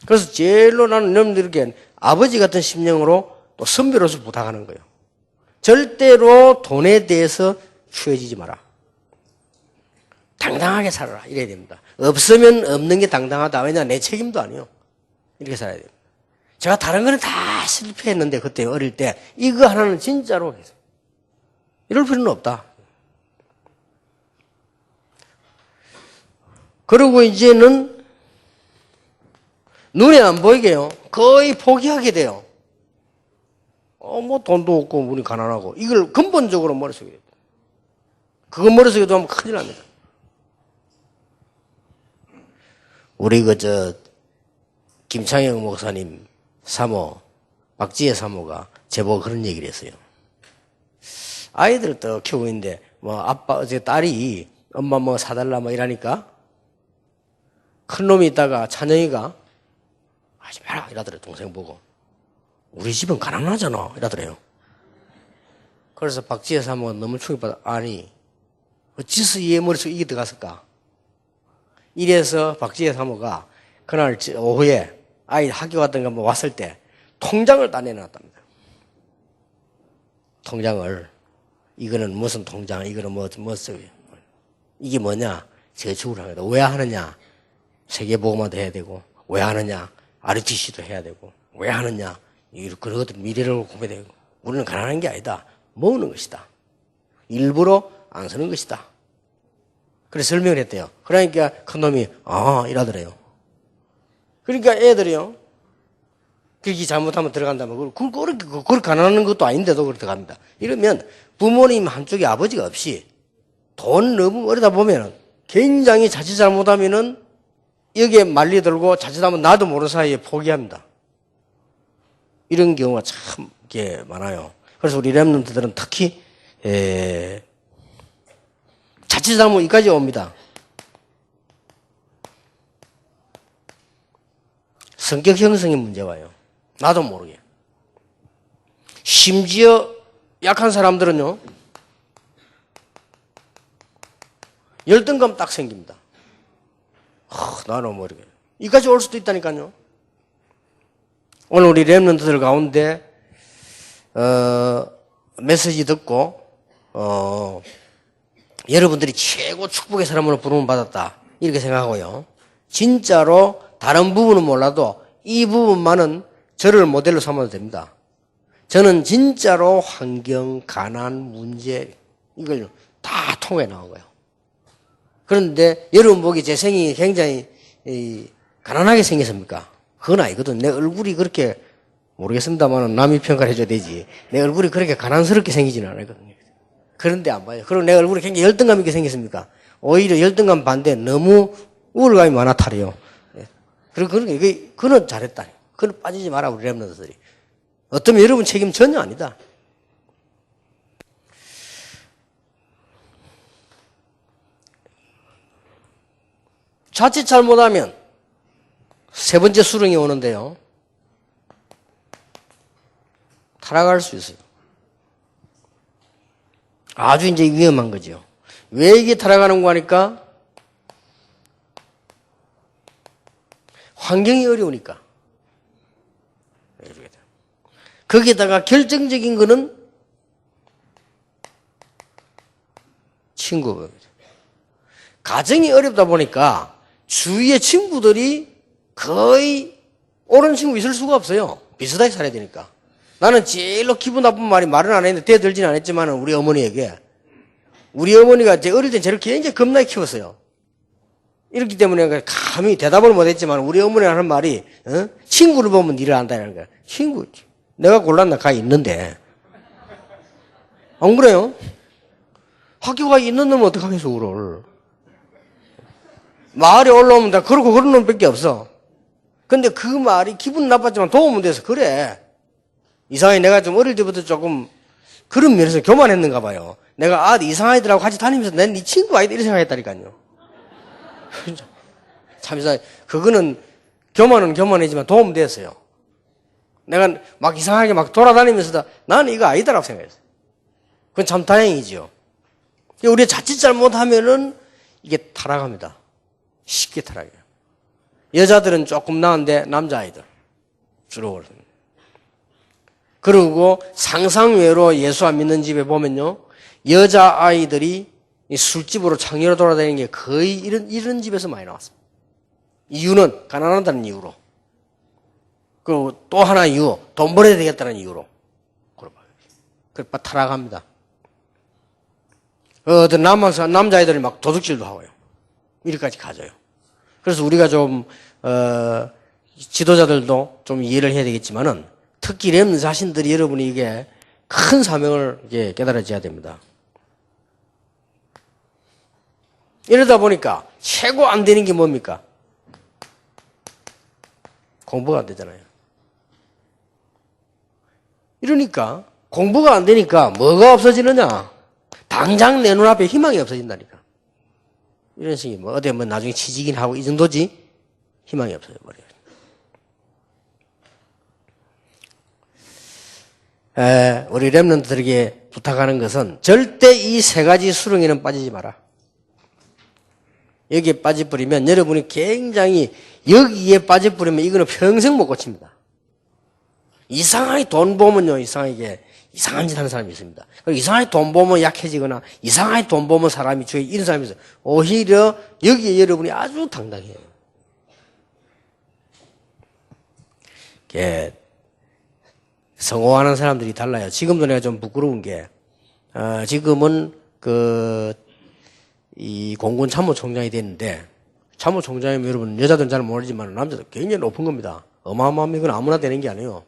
S1: 그래서 제일로 나는 여러분들에게 아버지 같은 심령으로 또 선배로서 부탁하는 거예요. 절대로 돈에 대해서 추해지지 마라. 당당하게 살아라. 이래야 됩니다. 없으면 없는 게 당당하다. 왜냐 내 책임도 아니요. 이렇게 살아야 됩니다. 제가 다른 거는 다 실패했는데 그때 어릴 때 이거 하나는 진짜로 이럴 필요는 없다. 그리고 이제는 눈에 안 보이게요. 거의 포기하게 돼요. 뭐 돈도 없고 우리 가난하고 이걸 근본적으로 머릿속에 그거 머릿속에 두면 큰일 납니다. 우리 김창영 목사님 사모 박지혜 사모가 제보고 그런 얘기를 했어요. 아이들을 또 키우고 있는데 뭐 아빠 어제 딸이 엄마 뭐 사달라 뭐 이러니까 큰 놈이 있다가 찬영이가 하지 마라 이러더래요. 동생 보고 우리 집은 가난하잖아 이러더래요. 그래서 박지혜 사모가 너무 충격받아. 아니 어찌서 얘 머릿속에 이게 들어갔을까. 이래서 박지혜 사모가 그날 오후에 아이 학교 갔던가 뭐 왔을 때 통장을 다 내놨답니다. 통장을 이거는 무슨 통장, 이거는 뭐 써요. 이게 뭐냐? 저축을 합니다. 왜 하느냐? 세계보험화도 해야 되고, 왜 하느냐? RTC도 해야 되고, 왜 하느냐? 그런 것들 미래를 고민해야 되고. 우리는 가난한 게 아니다. 모으는 것이다. 일부러 안 쓰는 것이다. 그래서 설명을 했대요. 그러니까 큰 놈이 이러더래요. 그러니까 애들이요. 그렇게 잘못하면 들어간다면 그렇게 가난한 것도 아닌데도 그렇게 들어갑니다. 이러면 부모님 한쪽에 아버지가 없이 돈 너무 어리다 보면은 굉장히 자칫 잘못하면은 여기에 말려들고 자칫하면 나도 모르는 사이에 포기합니다. 이런 경우가 참 많아요. 그래서 우리 렘넌트들은 특히 자칫 잘못 여기까지 옵니다. 성격 형성의 문제 와요. 나도 모르게. 심지어 약한 사람들은요, 열등감 딱 생깁니다. 나는 모르게. 여기까지 올 수도 있다니까요. 오늘 우리 렘넌트들 가운데 메시지 듣고 여러분들이 최고 축복의 사람으로 부름을 받았다 이렇게 생각하고요. 진짜로 다른 부분은 몰라도 이 부분만은 저를 모델로 삼아도 됩니다. 저는 진짜로 환경, 가난, 문제 이걸 다 통해 나온 거예요. 그런데 여러분 보기 제 생이 굉장히 가난하게 생겼습니까? 그건 아니거든. 내 얼굴이 그렇게 모르겠습니다만 남이 평가를 해줘야 되지. 내 얼굴이 그렇게 가난스럽게 생기지는 않거든요. 그런데 안 봐요. 그리고 내 얼굴이 굉장히 열등감 있게 생겼습니까? 오히려 열등감 반대 너무 우울감이 많아 탈이요. 그리고 그는 잘했다. 그는 빠지지 마라 우리 렘넌트들이. 어쩌면 여러분 책임 전혀 아니다. 자칫 잘못하면 세 번째 수렁이 오는데요. 타락할 수 있어요. 아주 이제 위험한 거죠. 왜 이게 타락하는 거 하니까? 환경이 어려우니까. 거기에다가 결정적인 거는 친구입니다. 가정이 어렵다 보니까 주위의 친구들이 거의 옳은 친구 있을 수가 없어요. 비슷하게 살아야 되니까. 나는 제일로 기분 나쁜 말은 안 했는데 대들지는 않았지만 우리 어머니에게 우리 어머니가 제 어릴 때 저를 굉장히 겁나게 키웠어요. 이렇기 때문에 감히 대답을 못했지만 우리 어머니가 하는 말이 친구를 보면 니를 안다는 거야. 친구 내가 골랐나 가 있는데 안 그래요? 학교 가 있는 놈은 어떡하겠어 그걸. 마을에 올라오면 다 그렇고 그런 놈밖에 없어. 근데 그 말이 기분 나빴지만 도움은 돼서 그래. 이상하게 내가 좀 어릴 때부터 조금 그런 면에서 교만했는가 봐요. 내가 이상아이들하고 같이 다니면서 난 네 친구 아이다 이렇게 생각했다니까요. 참 이상해. 그거는 교만은 교만이지만 도움 됐어요. 내가 막 이상하게 막 돌아다니면서 나는 이거 아니다라고 생각했어요. 그건 참 다행이지요. 우리가 자칫 잘못하면은 이게 타락합니다. 쉽게 타락해요. 여자들은 조금 나은데 남자아이들 주로 그렇습니다. 그리고 상상외로 예수 안 믿는 집에 보면요, 여자아이들이 술집으로 창녀로 돌아다니는 게 거의 이런 집에서 많이 나왔습니다. 이유는 가난하다는 이유로. 그리고 또 하나 이유, 돈 벌어야 되겠다는 이유로. 그래서 타락합니다. 어떤 남자애들이 막 도둑질도 하고요. 이리까지 가져요. 그래서 우리가 좀, 지도자들도 좀 이해를 해야 되겠지만은 특히 렘넌트 자신들이 여러분이 이게 큰 사명을 이게 깨달아져야 됩니다. 이러다 보니까 최고 안 되는 게 뭡니까? 공부가 안 되잖아요. 이러니까 공부가 안 되니까 뭐가 없어지느냐? 당장 내 눈앞에 희망이 없어진다니까. 이런 식이 어디 나중에 취직인 하고 이 정도지 희망이 없어져 버려요. 우리 렘넌트들에게 부탁하는 것은 절대 이 세 가지 수렁에는 빠지지 마라. 여기에 빠져버리면 여러분이 굉장히 여기에 빠져버리면 이거는 평생 못 고칩니다. 이상하게 돈 보면요, 이상하게 이상한 짓 하는 사람이 있습니다. 그리고 이상하게 돈 보면 약해지거나 이상하게 돈 보면 사람이 주에 이런 사람이 있어요. 오히려 여기에 여러분이 아주 당당해요. 성공하는 사람들이 달라요. 지금도 내가 좀 부끄러운 게, 지금은 이 공군 참모총장이 됐는데, 참모총장이면 여러분, 여자들은 잘 모르지만 남자들 굉장히 높은 겁니다. 어마어마합니다. 이건 아무나 되는 게 아니에요.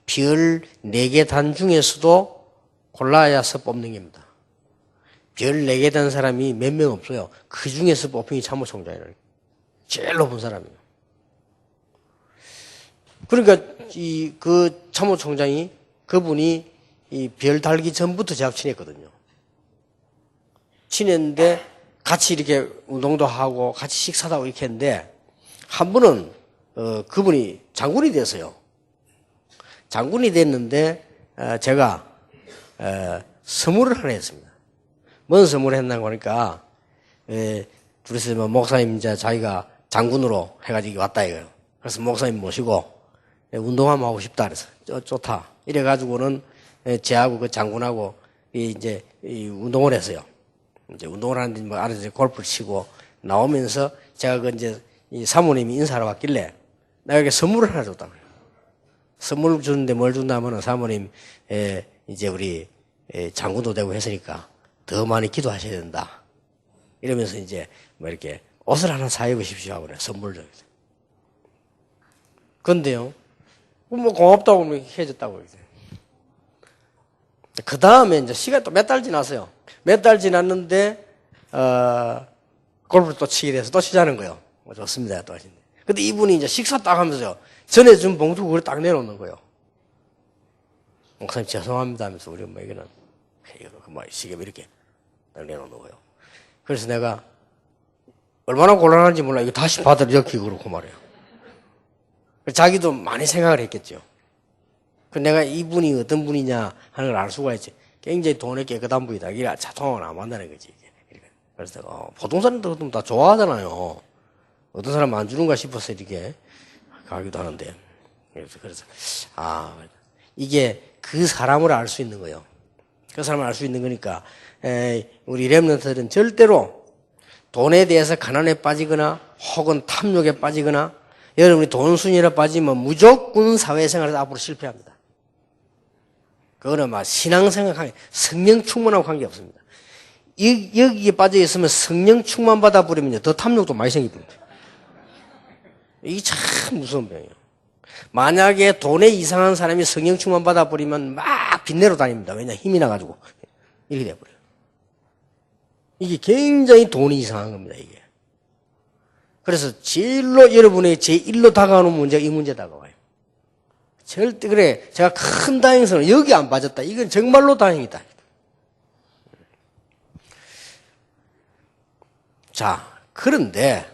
S1: 별 4개 단 중에서도 골라야서 뽑는 겁니다. 별 4개 단 사람이 몇 명 없어요. 그 중에서 뽑힌 게 참모총장이라는 거예요. 제일 높은 사람이에요. 그러니까 그 참모총장이 그분이 이 별 달기 전부터 제가 친했거든요. 친했는데 같이 이렇게 운동도 하고 같이 식사도 하고 이렇게 했는데 한 번은 그분이 장군이 됐어요. 장군이 됐는데 제가 선물을 하나 했습니다. 뭔 선물을 했나 하니까 둘이서 목사님 이제 자기가 장군으로 해가지고 왔다 이거예요. 그래서 목사님 모시고 운동 한번 하고 싶다 그래서 좋다. 이래 가지고는 제하고 그 장군하고 이제 운동을 했어요. 이제 운동을 하는데 뭐 알아서 골프를 치고 나오면서 제가 그 이제 이 사모님이 인사하러 왔길래 내가 이렇게 선물을 하나 줬다고 해요. 선물을 주는데 뭘 준다면은 사모님 이제 우리 장군도 되고 했으니까 더 많이 기도하셔야 된다. 이러면서 이제 뭐 이렇게 옷을 하나 사입으십시오 하고 그래 선물을 줬어요. 근데요. 뭐 고맙다고 해줬다고 그랬어요. 그 다음에 이제 시간이 또 몇 달 지났어요. 몇 달 지났는데, 골프를 또 치게 돼서 또 치자는 거예요. 좋습니다, 또 하시는데. 근데 이분이 이제 식사 딱 하면서요. 전에 준 봉투 그걸 딱 내놓는 거예요. 목사님 죄송합니다 하면서 우리 뭐 이거는, 뭐 시계 이렇게 딱 내놓는 거예요. 그래서 내가 얼마나 곤란한지 몰라. 이거 다시 받으려 이렇게 그러고 말이에요. 자기도 많이 생각을 했겠죠. 내가 이분이 어떤 분이냐 하는 걸 알 수가 있지. 굉장히 돈에 깨끗한 분이다. 이게 자통을 안 만다는 거지. 그래서 보통 사람들은 다 좋아하잖아요. 어떤 사람 안 주는가 싶어서 이렇게 가기도 하는데. 그래서 이게 그 사람을 알 수 있는 거예요. 그 사람을 알 수 있는 거니까 우리 렘넌트들은 절대로 돈에 대해서 가난에 빠지거나 혹은 탐욕에 빠지거나 여러분이 돈순이라 빠지면 무조건 사회생활에서 앞으로 실패합니다. 그거는 막 신앙생활, 성령 충만하고 관계없습니다. 여기에 빠져 있으면 성령 충만 받아버리면 더 탐욕도 많이 생깁니다. 이게 참 무서운 병이에요. 만약에 돈에 이상한 사람이 성령 충만 받아버리면 막 빚내러 다닙니다. 왜냐 힘이 나가지고 이렇게 돼버려요. 이게 굉장히 돈이 이상한 겁니다. 이게. 그래서 여러분의 제1로 다가오는 문제가 이 문제 다가와요. 절대 그래 제가 큰 다행스러운 여기 안 빠졌다. 이건 정말로 다행이다. 자, 그런데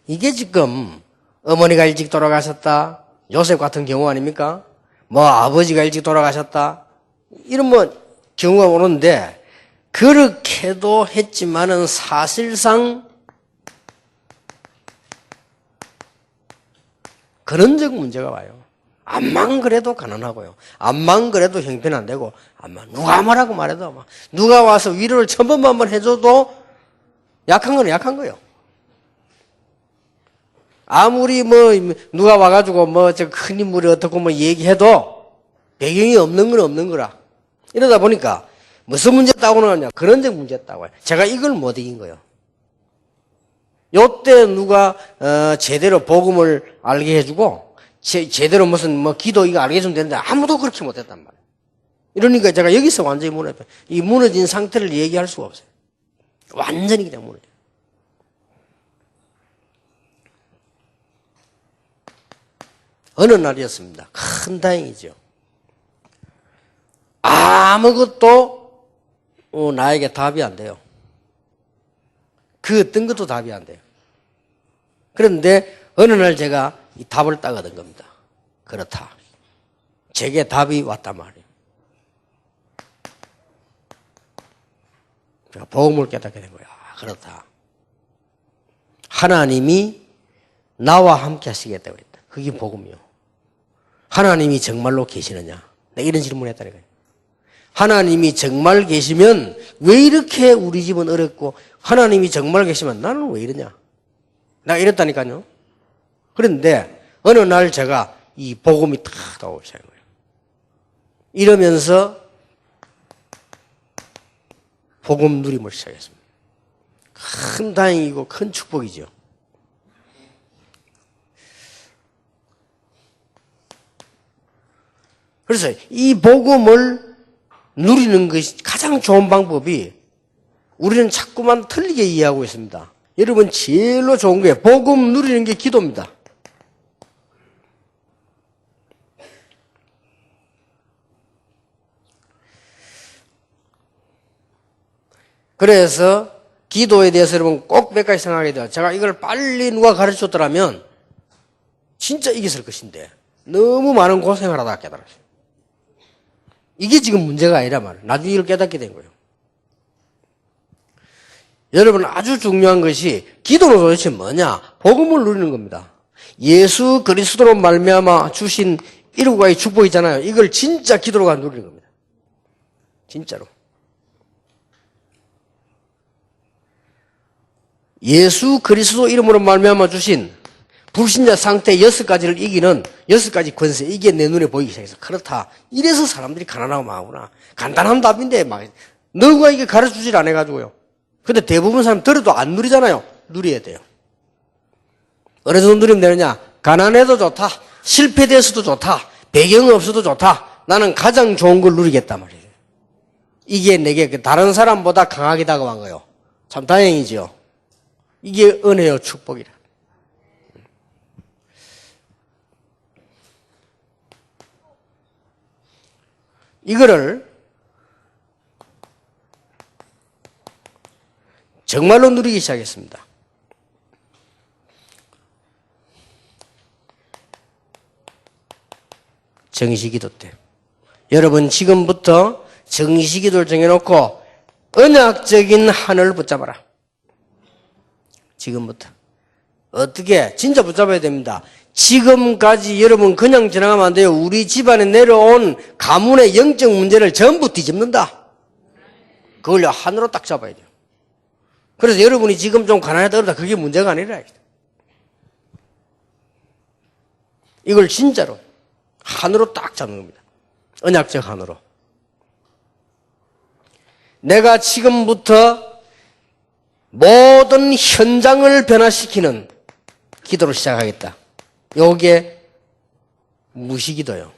S1: 이게 지금 어머니가 일찍 돌아가셨다. 요셉 같은 경우 아닙니까? 뭐 아버지가 일찍 돌아가셨다. 이런 경우가 오는데 그렇게도 했지만은 사실상 근원적 문제가 와요. 암만 그래도 가난하고요. 암만 그래도 형편 안 되고, 암만 누가 뭐라고 말해도 누가 와서 위로를 1000번 한번 해줘도 약한 건 약한 거예요. 아무리 누가 와가지고 저 큰 인물이 어떻고 얘기해도 배경이 없는 건 없는 거라. 이러다 보니까 무슨 문제 있다고는 하냐? 근원적 문제 있다고 해요. 제가 이걸 못 이긴 거예요. 요때 누가 제대로 복음을 알게 해주고 제대로 무슨 기도 이거 알게 해주면 되는데 아무도 그렇게 못했단 말이에요. 이러니까 제가 여기서 완전히 무너져요. 이 무너진 상태를 얘기할 수가 없어요. 완전히 그냥 무너져요. 어느 날이었습니다. 큰 다행이죠. 아무것도 나에게 답이 안 돼요. 그 어떤 것도 답이 안 돼요. 그런데 어느 날 제가 이 답을 딱 얻은 겁니다. 그렇다. 제게 답이 왔단 말이에요. 제가 복음을 깨닫게 된 거야. 그렇다. 하나님이 나와 함께 하시겠다고 했다. 그게 복음이요. 하나님이 정말로 계시느냐? 내가 이런 질문을 했다니까요. 하나님이 정말 계시면 왜 이렇게 우리 집은 어렵고 하나님이 정말 계시면 나는 왜 이러냐? 내가 이랬다니까요. 그런데 어느 날 제가 이 복음이 탁 나오기 시작한 거예요. 이러면서 복음 누림을 시작했습니다. 큰 다행이고 큰 축복이죠. 그래서 이 복음을 누리는 것이 가장 좋은 방법이 우리는 자꾸만 틀리게 이해하고 있습니다. 여러분 제일로 좋은 게 복음 누리는 게 기도입니다. 그래서 기도에 대해서 여러분 꼭 몇 가지 생각하게 돼요. 제가 이걸 빨리 누가 가르쳐줬더라면 진짜 이겼을 것인데 너무 많은 고생을 하다가 깨달았어요. 이게 지금 문제가 아니라 말이에요. 나중에 이걸 깨닫게 된 거예요. 여러분 아주 중요한 것이 기도는 도대체 뭐냐? 복음을 누리는 겁니다. 예수 그리스도로 말미암아 주신 일국과의 축복이잖아요. 이걸 진짜 기도로가 누리는 겁니다. 진짜로. 예수 그리스도 이름으로 말미암아 주신 불신자 상태 6가지를 이기는 6가지 권세, 이게 내 눈에 보이기 시작해서 그렇다. 이래서 사람들이 가난하고 망하구나. 간단한 답인데 막 누가 이게 가르쳐주질 않아가지고요. 근데 대부분 사람 들어도 안 누리잖아요. 누려야 돼요. 어느 정도 누리면 되느냐? 가난해도 좋다. 실패돼서도 좋다. 배경이 없어도 좋다. 나는 가장 좋은 걸 누리겠단 말이에요. 이게 내게 다른 사람보다 강하게 다가간 거예요. 참 다행이죠. 이게 은혜요 축복이라. 이거를 정말로 누리기 시작했습니다. 정시기도 때. 여러분 지금부터 정시기도를 정해놓고 언약적인 하늘을 붙잡아라. 지금부터. 어떻게? 진짜 붙잡아야 됩니다. 지금까지 여러분 그냥 지나가면 안 돼요. 우리 집안에 내려온 가문의 영적 문제를 전부 뒤집는다. 그걸 하늘로 딱 잡아야 돼요. 그래서 여러분이 지금 좀 가난하다 그러다 그게 문제가 아니라 이걸 진짜로 하늘로 딱 잡는 겁니다. 언약적 하늘로. 내가 지금부터 모든 현장을 변화시키는 기도를 시작하겠다. 요게 무시기도요.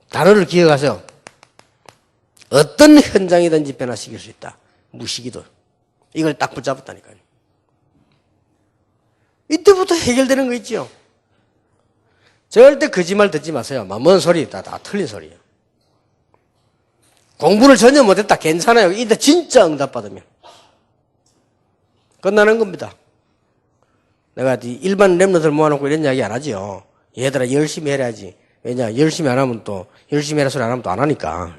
S1: 단어를 기억하세요. 어떤 현장이든지 변화시킬 수 있다. 무시기도. 이걸 딱 붙잡았다니까요. 이때부터 해결되는 거 있죠. 절대 거짓말 듣지 마세요. 뭔 소리 다 틀린 소리예요. 공부를 전혀 못했다. 괜찮아요. 이때 진짜 응답받으면 끝나는 겁니다. 내가 일반 랩런들 모아놓고 이런 이야기 안 하지요. 얘들아 열심히 해야지. 왜냐 열심히 안 하면 또 열심히 해라 소리 안 하면 또 안 하니까.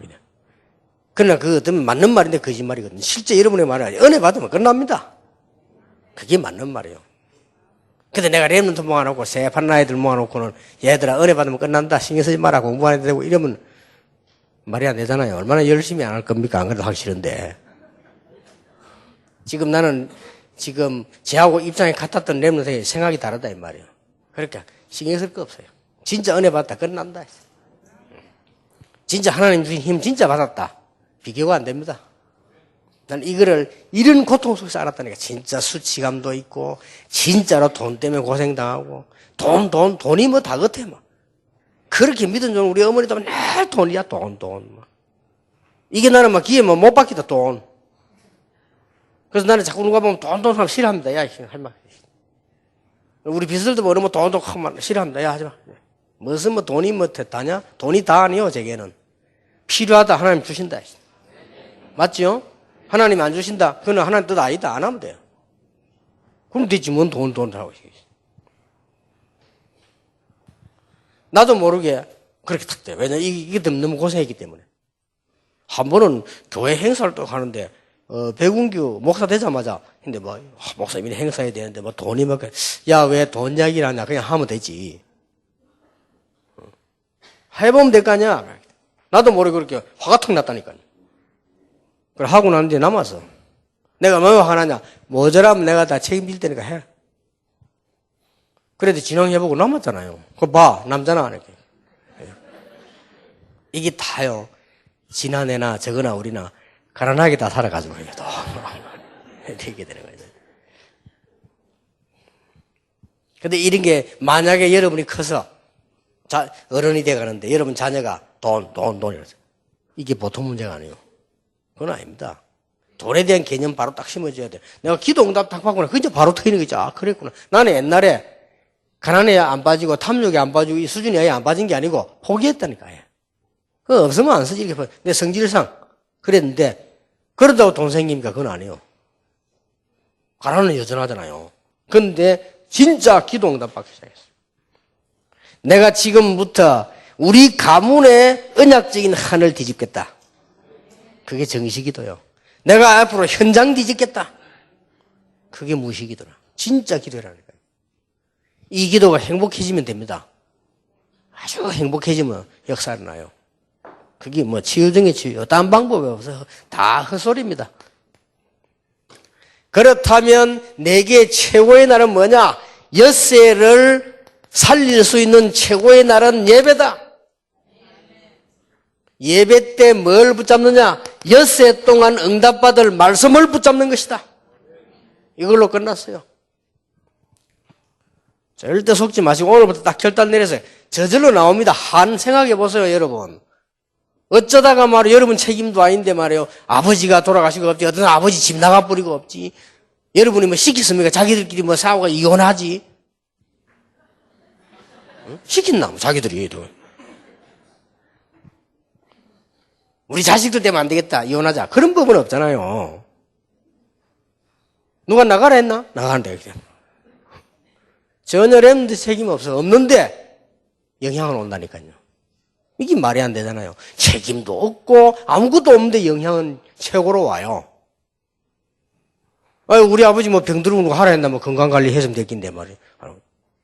S1: 그러나 그거 듣면 맞는 말인데 거짓말이거든요. 실제 여러분의 말은 은혜 받으면 끝납니다. 그게 맞는 말이에요. 근데 내가 랩런트 모아놓고 세판 아이들 모아놓고는 얘들아 은혜 받으면 끝난다. 신경 쓰지 마라. 공부 안 해도 되고 이러면 말이 안 되잖아요. 얼마나 열심히 안 할 겁니까? 안 그래도 하기 싫은데. 지금 나는 지금 제하고 입장이 같았던 랩런트의 생각이 다르다 이 말이에요. 그러니까 신경 쓸 거 없어요. 진짜 은혜 받았다. 끝난다. 진짜 하나님 주신 힘 진짜 받았다. 비교가 안 됩니다. 난 이거를 이런 고통 속에서 알았다니까. 진짜 수치감도 있고 진짜로 돈 때문에 고생당하고 돈이 뭐 다 같아 뭐. 그렇게 믿은 줄 우리 어머니도 맨날 돈이야 돈. 이게 나는 막 기회 못 받기다 돈. 그래서 나는 자꾸 누가 보면 돈 하면 싫어합니다. 야 할마. 우리 비서들도 모르면 돈 하면 싫어합니다. 야 하지마. 무슨 뭐 돈이 뭐 다냐? 돈이 다 아니요 제게는. 필요하다 하나님 주신다. 맞죠? 하나님 안 주신다. 그건 하나님 뜻 아니다. 안 하면 돼요. 그럼 되지 뭔 돈하고. 나도 모르게 그렇게 탁 돼요. 왜냐면 이게 너무 고생했기 때문에. 한 번은 교회 행사를 또 가는데 백운규 목사 되자마자 근데 뭐 목사님이 행사해야 되는데 뭐 돈이 막 야 왜 돈 이야기를 하냐 그냥 하면 되지. 해보면 될 거 아니야. 나도 모르게 그렇게 화가 턱 났다니까요. 그래, 하고 난 뒤에 남았어. 내가 뭐 화나냐? 모자라면 내가 다 책임질 테니까 해. 그래도 진앙해보고 남았잖아요. 그거 봐. 남자나 안 이렇게. 이게 다요. 지난해나 저거나 우리나 가난하게 다 살아가지고 이게 또 이렇게 되는 거죠. 근데 이런 게 만약에 여러분이 커서 어른이 돼 가는데 여러분 자녀가 돈 이러죠. 이게 보통 문제가 아니에요. 그건 아닙니다. 돈에 대한 개념 바로 딱 심어줘야 돼. 내가 기도 응답 딱 받고 나 그저 바로 터지는 거지. 아, 그랬구나. 나는 옛날에 가난에 안 빠지고 탐욕에 안 빠지고 이 수준이 아예 안 빠진 게 아니고 포기했다니까. 그거 없으면 안 쓰지. 이렇게 내 성질상 그랬는데 그러다고 돈 생깁니까? 그건 아니에요. 가난은 여전하잖아요. 그런데 진짜 기도 응답 받기 시작했어요. 내가 지금부터 우리 가문의 언약적인 한을 뒤집겠다. 그게 정식기도요. 내가 앞으로 현장 뒤집겠다. 그게 무시기도라. 진짜 기도라니까요. 이 기도가 행복해지면 됩니다. 아주 행복해지면 역사 일어나요. 그게 뭐 치유 중에 치유, 딴 방법이 없어서 다 헛소리입니다. 그렇다면 내게 최고의 날은 뭐냐? 엿새를 살릴 수 있는 최고의 날은 예배다. 예배 때 뭘 붙잡느냐? 엿새 동안 응답받을 말씀을 붙잡는 것이다. 이걸로 끝났어요. 절대 속지 마시고 오늘부터 딱 결단 내려서 저절로 나옵니다. 한 생각해 보세요, 여러분. 어쩌다가 말이에요. 여러분 책임도 아닌데 말이에요. 아버지가 돌아가시고 없지. 어떤 아버지 집 나가버리고 없지. 여러분이 뭐 시켰습니까? 자기들끼리 뭐 싸우고 이혼하지. 응? 시켰나? 뭐 자기들이. 우리 자식들 때문에 안 되겠다. 이혼하자. 그런 법은 없잖아요. 누가 나가라 했나? 나가는데. 전혀 렘드 책임 없어. 없는데 영향은 온다니까요. 이게 말이 안 되잖아요. 책임도 없고 아무것도 없는데 영향은 최고로 와요. 아유, 우리 아버지 뭐 병 들고 하라 했나 뭐 건강관리 했으면 됐긴데 말이에요.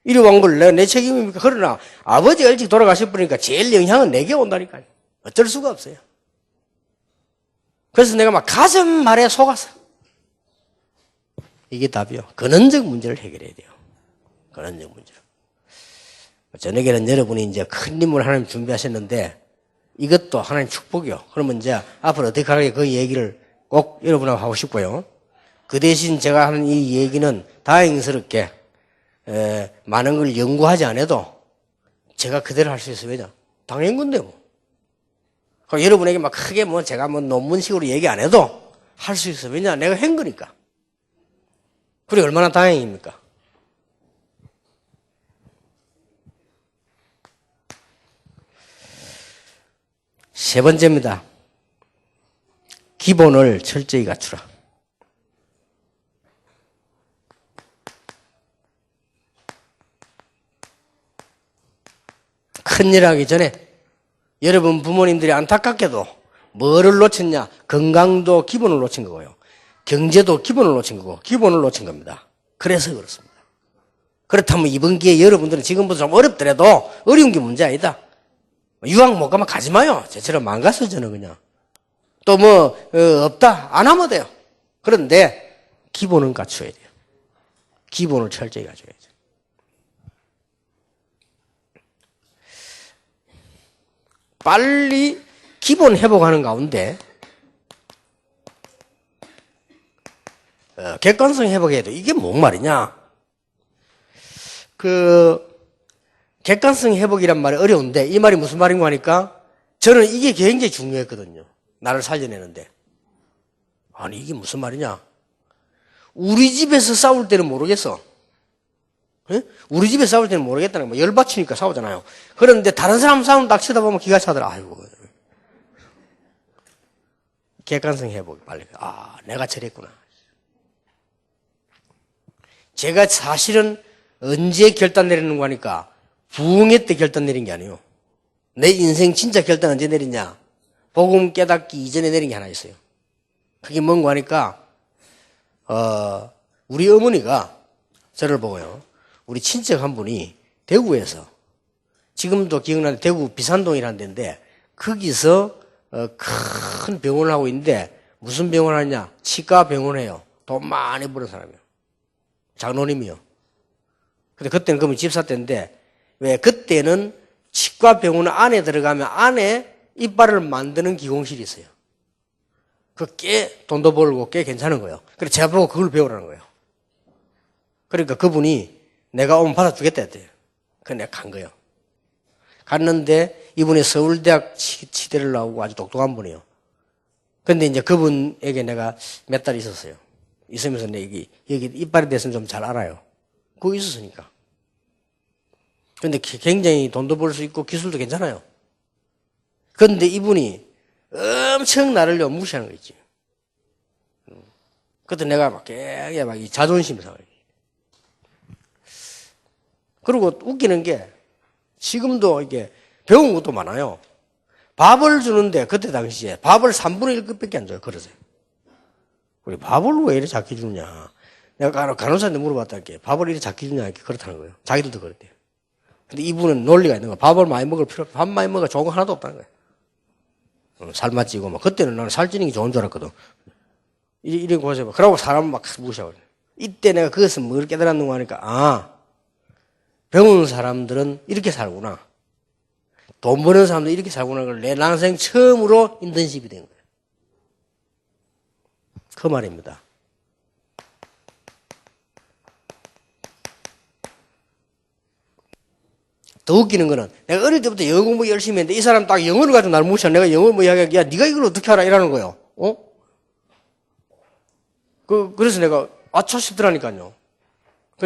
S1: 이리 온 걸 내 책임입니까? 그러나 아버지가 일찍 돌아가실 분이니까 제일 영향은 내게 온다니까요. 어쩔 수가 없어요. 그래서 내가 막 가슴 말에 속았어. 이게 답이요. 근원적 문제를 해결해야 돼요. 근원적 문제. 저녁에는 여러분이 이제 큰 인물 하나님 준비하셨는데 이것도 하나님 축복이요. 그러면 이제 앞으로 어떻게 하게 그 얘기를 꼭 여러분하고 하고 싶고요. 그 대신 제가 하는 이 얘기는 다행스럽게 많은 걸 연구하지 않아도 제가 그대로 할 수 있어요. 왜냐? 당연한 건데 뭐. 여러분에게 막 크게 뭐 제가 뭐 논문식으로 얘기 안 해도 할 수 있어요. 왜냐? 내가 한 거니까. 그래 얼마나 다행입니까? 세 번째입니다. 기본을 철저히 갖추라. 큰일 하기 전에 여러분 부모님들이 안타깝게도 뭐를 놓쳤냐? 건강도 기본을 놓친 거고요. 경제도 기본을 놓친 거고 기본을 놓친 겁니다. 그래서 그렇습니다. 그렇다면 이번 기회에 여러분들은 지금부터 좀 어렵더라도 어려운 게 문제 아니다. 유학 못 가면 가지 마요. 저처럼 안 갔어 저는 그냥. 또 뭐 없다 안 하면 돼요. 그런데 기본은 갖춰야 돼요. 기본을 철저히 갖춰야죠. 빨리 기본 회복하는 가운데 객관성 회복해야 돼. 이게 뭔 말이냐? 객관성 회복이란 말이 어려운데 이 말이 무슨 말인가 하니까 저는 이게 굉장히 중요했거든요. 나를 살려내는데. 아니 이게 무슨 말이냐? 우리 집에서 싸울 때는 모르겠어. 에? 우리 집에 싸울 때는 모르겠다는 거야. 열받치니까 싸우잖아요. 그런데 다른 사람 싸움 딱 쳐다보면 기가 차더라. 아이고. 객관성 회복 빨리. 아, 내가 저랬구나. 제가 사실은 언제 결단 내리는 거 하니까 부흥회 때 결단 내린 게 아니에요. 내 인생 진짜 결단 언제 내리냐? 복음 깨닫기 이전에 내린 게 하나 있어요. 그게 뭔가 하니까 우리 어머니가 저를 보고요. 우리 친척 한 분이 대구에서 지금도 기억나는 대구 비산동이라는 데인데 거기서 큰 병원을 하고 있는데 무슨 병원을 하냐? 치과 병원을 해요. 돈 많이 버는 사람이요. 장로님이요. 근데 그때는 그러면 집사 때인데 왜 그때는 치과 병원 안에 들어가면 안에 이빨을 만드는 기공실이 있어요. 그 꽤 돈도 벌고 꽤 괜찮은 거예요. 그래서 제가 보고 그걸 배우라는 거예요. 그러니까 그분이 내가 오면 받아주겠다 했대요. 그래서 내가 간 거예요. 갔는데 이분이 서울대학 치대를 나오고 아주 똑똑한 분이에요. 근데 이제 그분에게 내가 몇 달 있었어요. 있으면서 여기 이빨에 대해서는 좀 잘 알아요. 그거 있었으니까. 근데 굉장히 돈도 벌 수 있고 기술도 괜찮아요. 그런데 이분이 엄청 나를 무시하는 거 있지. 그때 내가 막 되게 막 이 자존심 상해. 그리고 웃기는 게 지금도 이게 배운 것도 많아요. 밥을 주는데 그때 당시에 밥을 3분의 1급밖에 안 줘요. 그러세요. 우리 밥을 왜 이렇게 작게 주느냐. 내가 간호사한테 물어봤다니까 밥을 이렇게 작게 주냐 이렇게 그렇다는 거예요. 자기들도 그랬대요. 근데 이분은 논리가 있는 거야. 밥을 많이 먹을 필요 없어. 밥 많이 먹어 좋은 거 하나도 없다는 거예요. 살만 찌고 막 그때는 나는 살찌는 게 좋은 줄 알았거든. 이런 곳에 막 그러고 사람 막 무시하고. 이때 내가 그것을 뭘 깨달았는가 하니까 배운 사람들은 이렇게 살구나. 돈 버는 사람들은 이렇게 살구나. 걸 내 난생 처음으로 인턴십이 된 거예요. 그 말입니다. 더 웃기는 거는 내가 어릴 때부터 영어 공부 열심히 했는데 이 사람 딱 영어를 가지고 날 무시하고 내가 영어를 뭐 이야기하게 야 네가 이걸 어떻게 알아? 이라는 거예요. 그래서 내가 아차 싶더라니까요.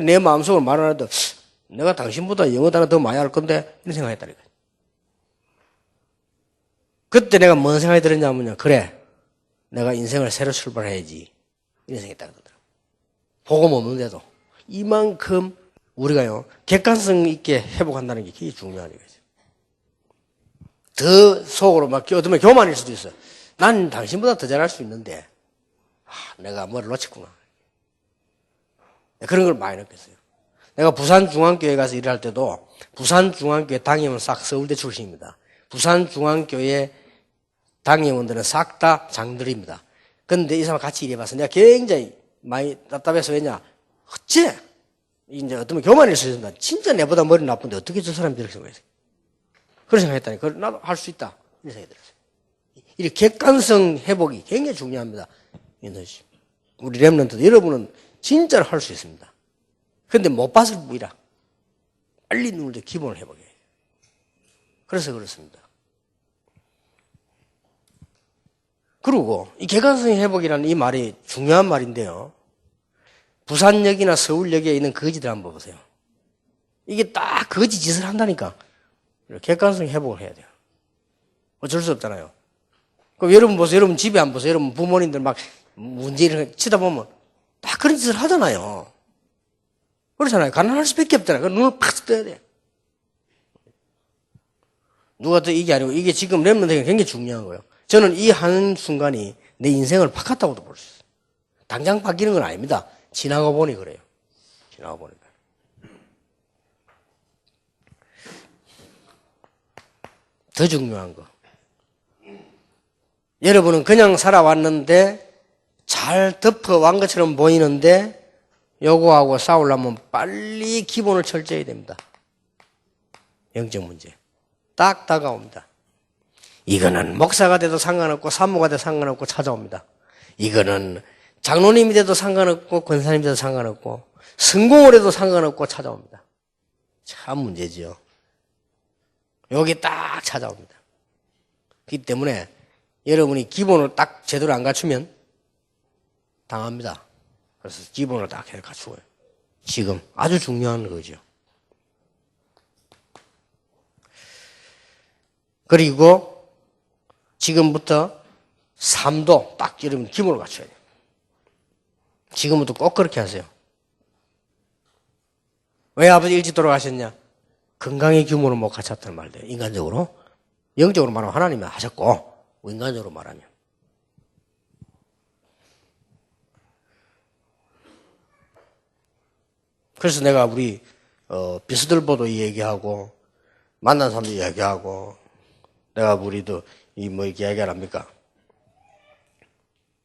S1: 내 마음속으로 말 안 해도 내가 당신보다 영어 단어 더 많이 할 건데 이런 생각했다니까. 그때 내가 뭔 생각이 들었냐면요. 그래 내가 인생을 새로 출발해야지 이런 생각이 딱 들더라고요. 복음 없는데도 이만큼 우리가요 객관성 있게 회복한다는 게 되게 중요한 거죠. 더 속으로 막 어쩌면 교만일 수도 있어요. 난 당신보다 더 잘할 수 있는데 내가 뭐를 놓쳤구나. 그런 걸 많이 느꼈어요. 내가 부산중앙교회 가서 일할 때도 부산중앙교회 당임은 싹 서울대 출신입니다. 부산중앙교회 당임원들은 싹 다 장들입니다. 그런데 이 사람 같이 일해봐서 내가 굉장히 많이 답답해서 왜냐? 어째? 이제 어떤 교만일 수 있습니다. 진짜 내보다 머리 나쁜데 어떻게 저 사람이 저렇게 생각했어요? 그런 생각했다니. 그걸 나도 할 수 있다. 이런 생각이 들었어요. 이 객관성 회복이 굉장히 중요합니다. 우리 랩런트도 여러분은 진짜로 할 수 있습니다. 그런데 못 봤을 뿐이라 빨리 눈을 더 기본을 회복해야 돼요. 그래서 그렇습니다. 그리고 이 객관성 회복이라는 이 말이 중요한 말인데요. 부산역이나 서울역에 있는 거지들 한번 보세요. 이게 딱 거지 짓을 한다니까. 객관성 회복을 해야 돼요. 어쩔 수 없잖아요. 그럼 여러분 보세요. 여러분 집에 안 보세요. 여러분 부모님들 막 문제를 치다 보면 다 그런 짓을 하잖아요. 그렇잖아요. 가난할 수밖에 없잖아요. 눈을 팍 떠야 돼. 누가 또 이게 아니고 이게 지금 랩런트에게 굉장히 중요한 거예요. 저는 이 한 순간이 내 인생을 바꿨다고도 볼 수 있어요. 당장 바뀌는 건 아닙니다. 지나고 보니 그래요. 지나고 보니까. 더 중요한 거. 여러분은 그냥 살아왔는데 잘 덮어완 것처럼 보이는데 요거하고 싸우려면 빨리 기본을 철저히 됩니다. 영적 문제. 딱 다가옵니다. 이거는 목사가 돼도 상관없고 산모가 돼도 상관없고 찾아옵니다. 이거는 장로님이 돼도 상관없고 권사님이 돼도 상관없고 성공을 해도 상관없고 찾아옵니다. 참 문제지요. 여기 딱 찾아옵니다. 그렇기 때문에 여러분이 기본을 딱 제대로 안 갖추면 당합니다. 그래서 기본을 딱 해서 갖추고요. 지금 아주 중요한 거죠. 그리고 지금부터 삶도 딱 여러분 기본을 갖춰야 돼요. 지금부터 꼭 그렇게 하세요. 왜 아버지 일찍 돌아가셨냐? 건강의 규모를 못 갖췄다는 말이에요. 인간적으로. 영적으로 말하면 하나님이 하셨고 인간적으로 말하면. 그래서 내가 우리 비스들보도 얘기하고 만난 사람도 이야기하고, 내가 우리도 뭐 이렇게 이야기 안 합니까?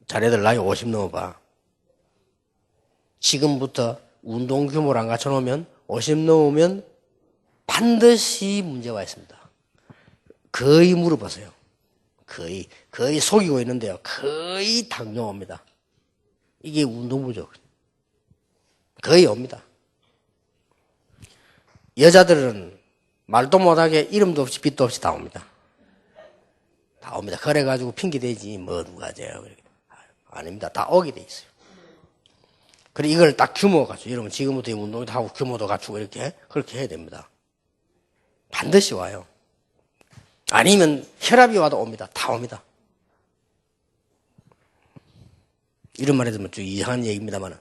S1: 자네들 나이 50 넘어봐. 지금부터 운동 규모를 안 갖춰놓으면 50 넘으면 반드시 문제가 있습니다. 거의 물어보세요. 거의 속이고 있는데요. 거의 당뇨 옵니다. 이게 운동 부족. 거의 옵니다. 여자들은 말도 못하게 이름도 없이 빛도 없이 다 옵니다. 다 옵니다. 그래가지고 핑계대지 뭐 누가 져요. 아닙니다. 다 오게 돼 있어요. 그래 이걸 딱 규모 갖추고 여러분 지금부터 운동도 하고 규모도 갖추고 이렇게 그렇게 해야 됩니다. 반드시 와요. 아니면 혈압이 와도 옵니다. 다 옵니다. 이런 말 해도 좀 이상한 얘기입니다만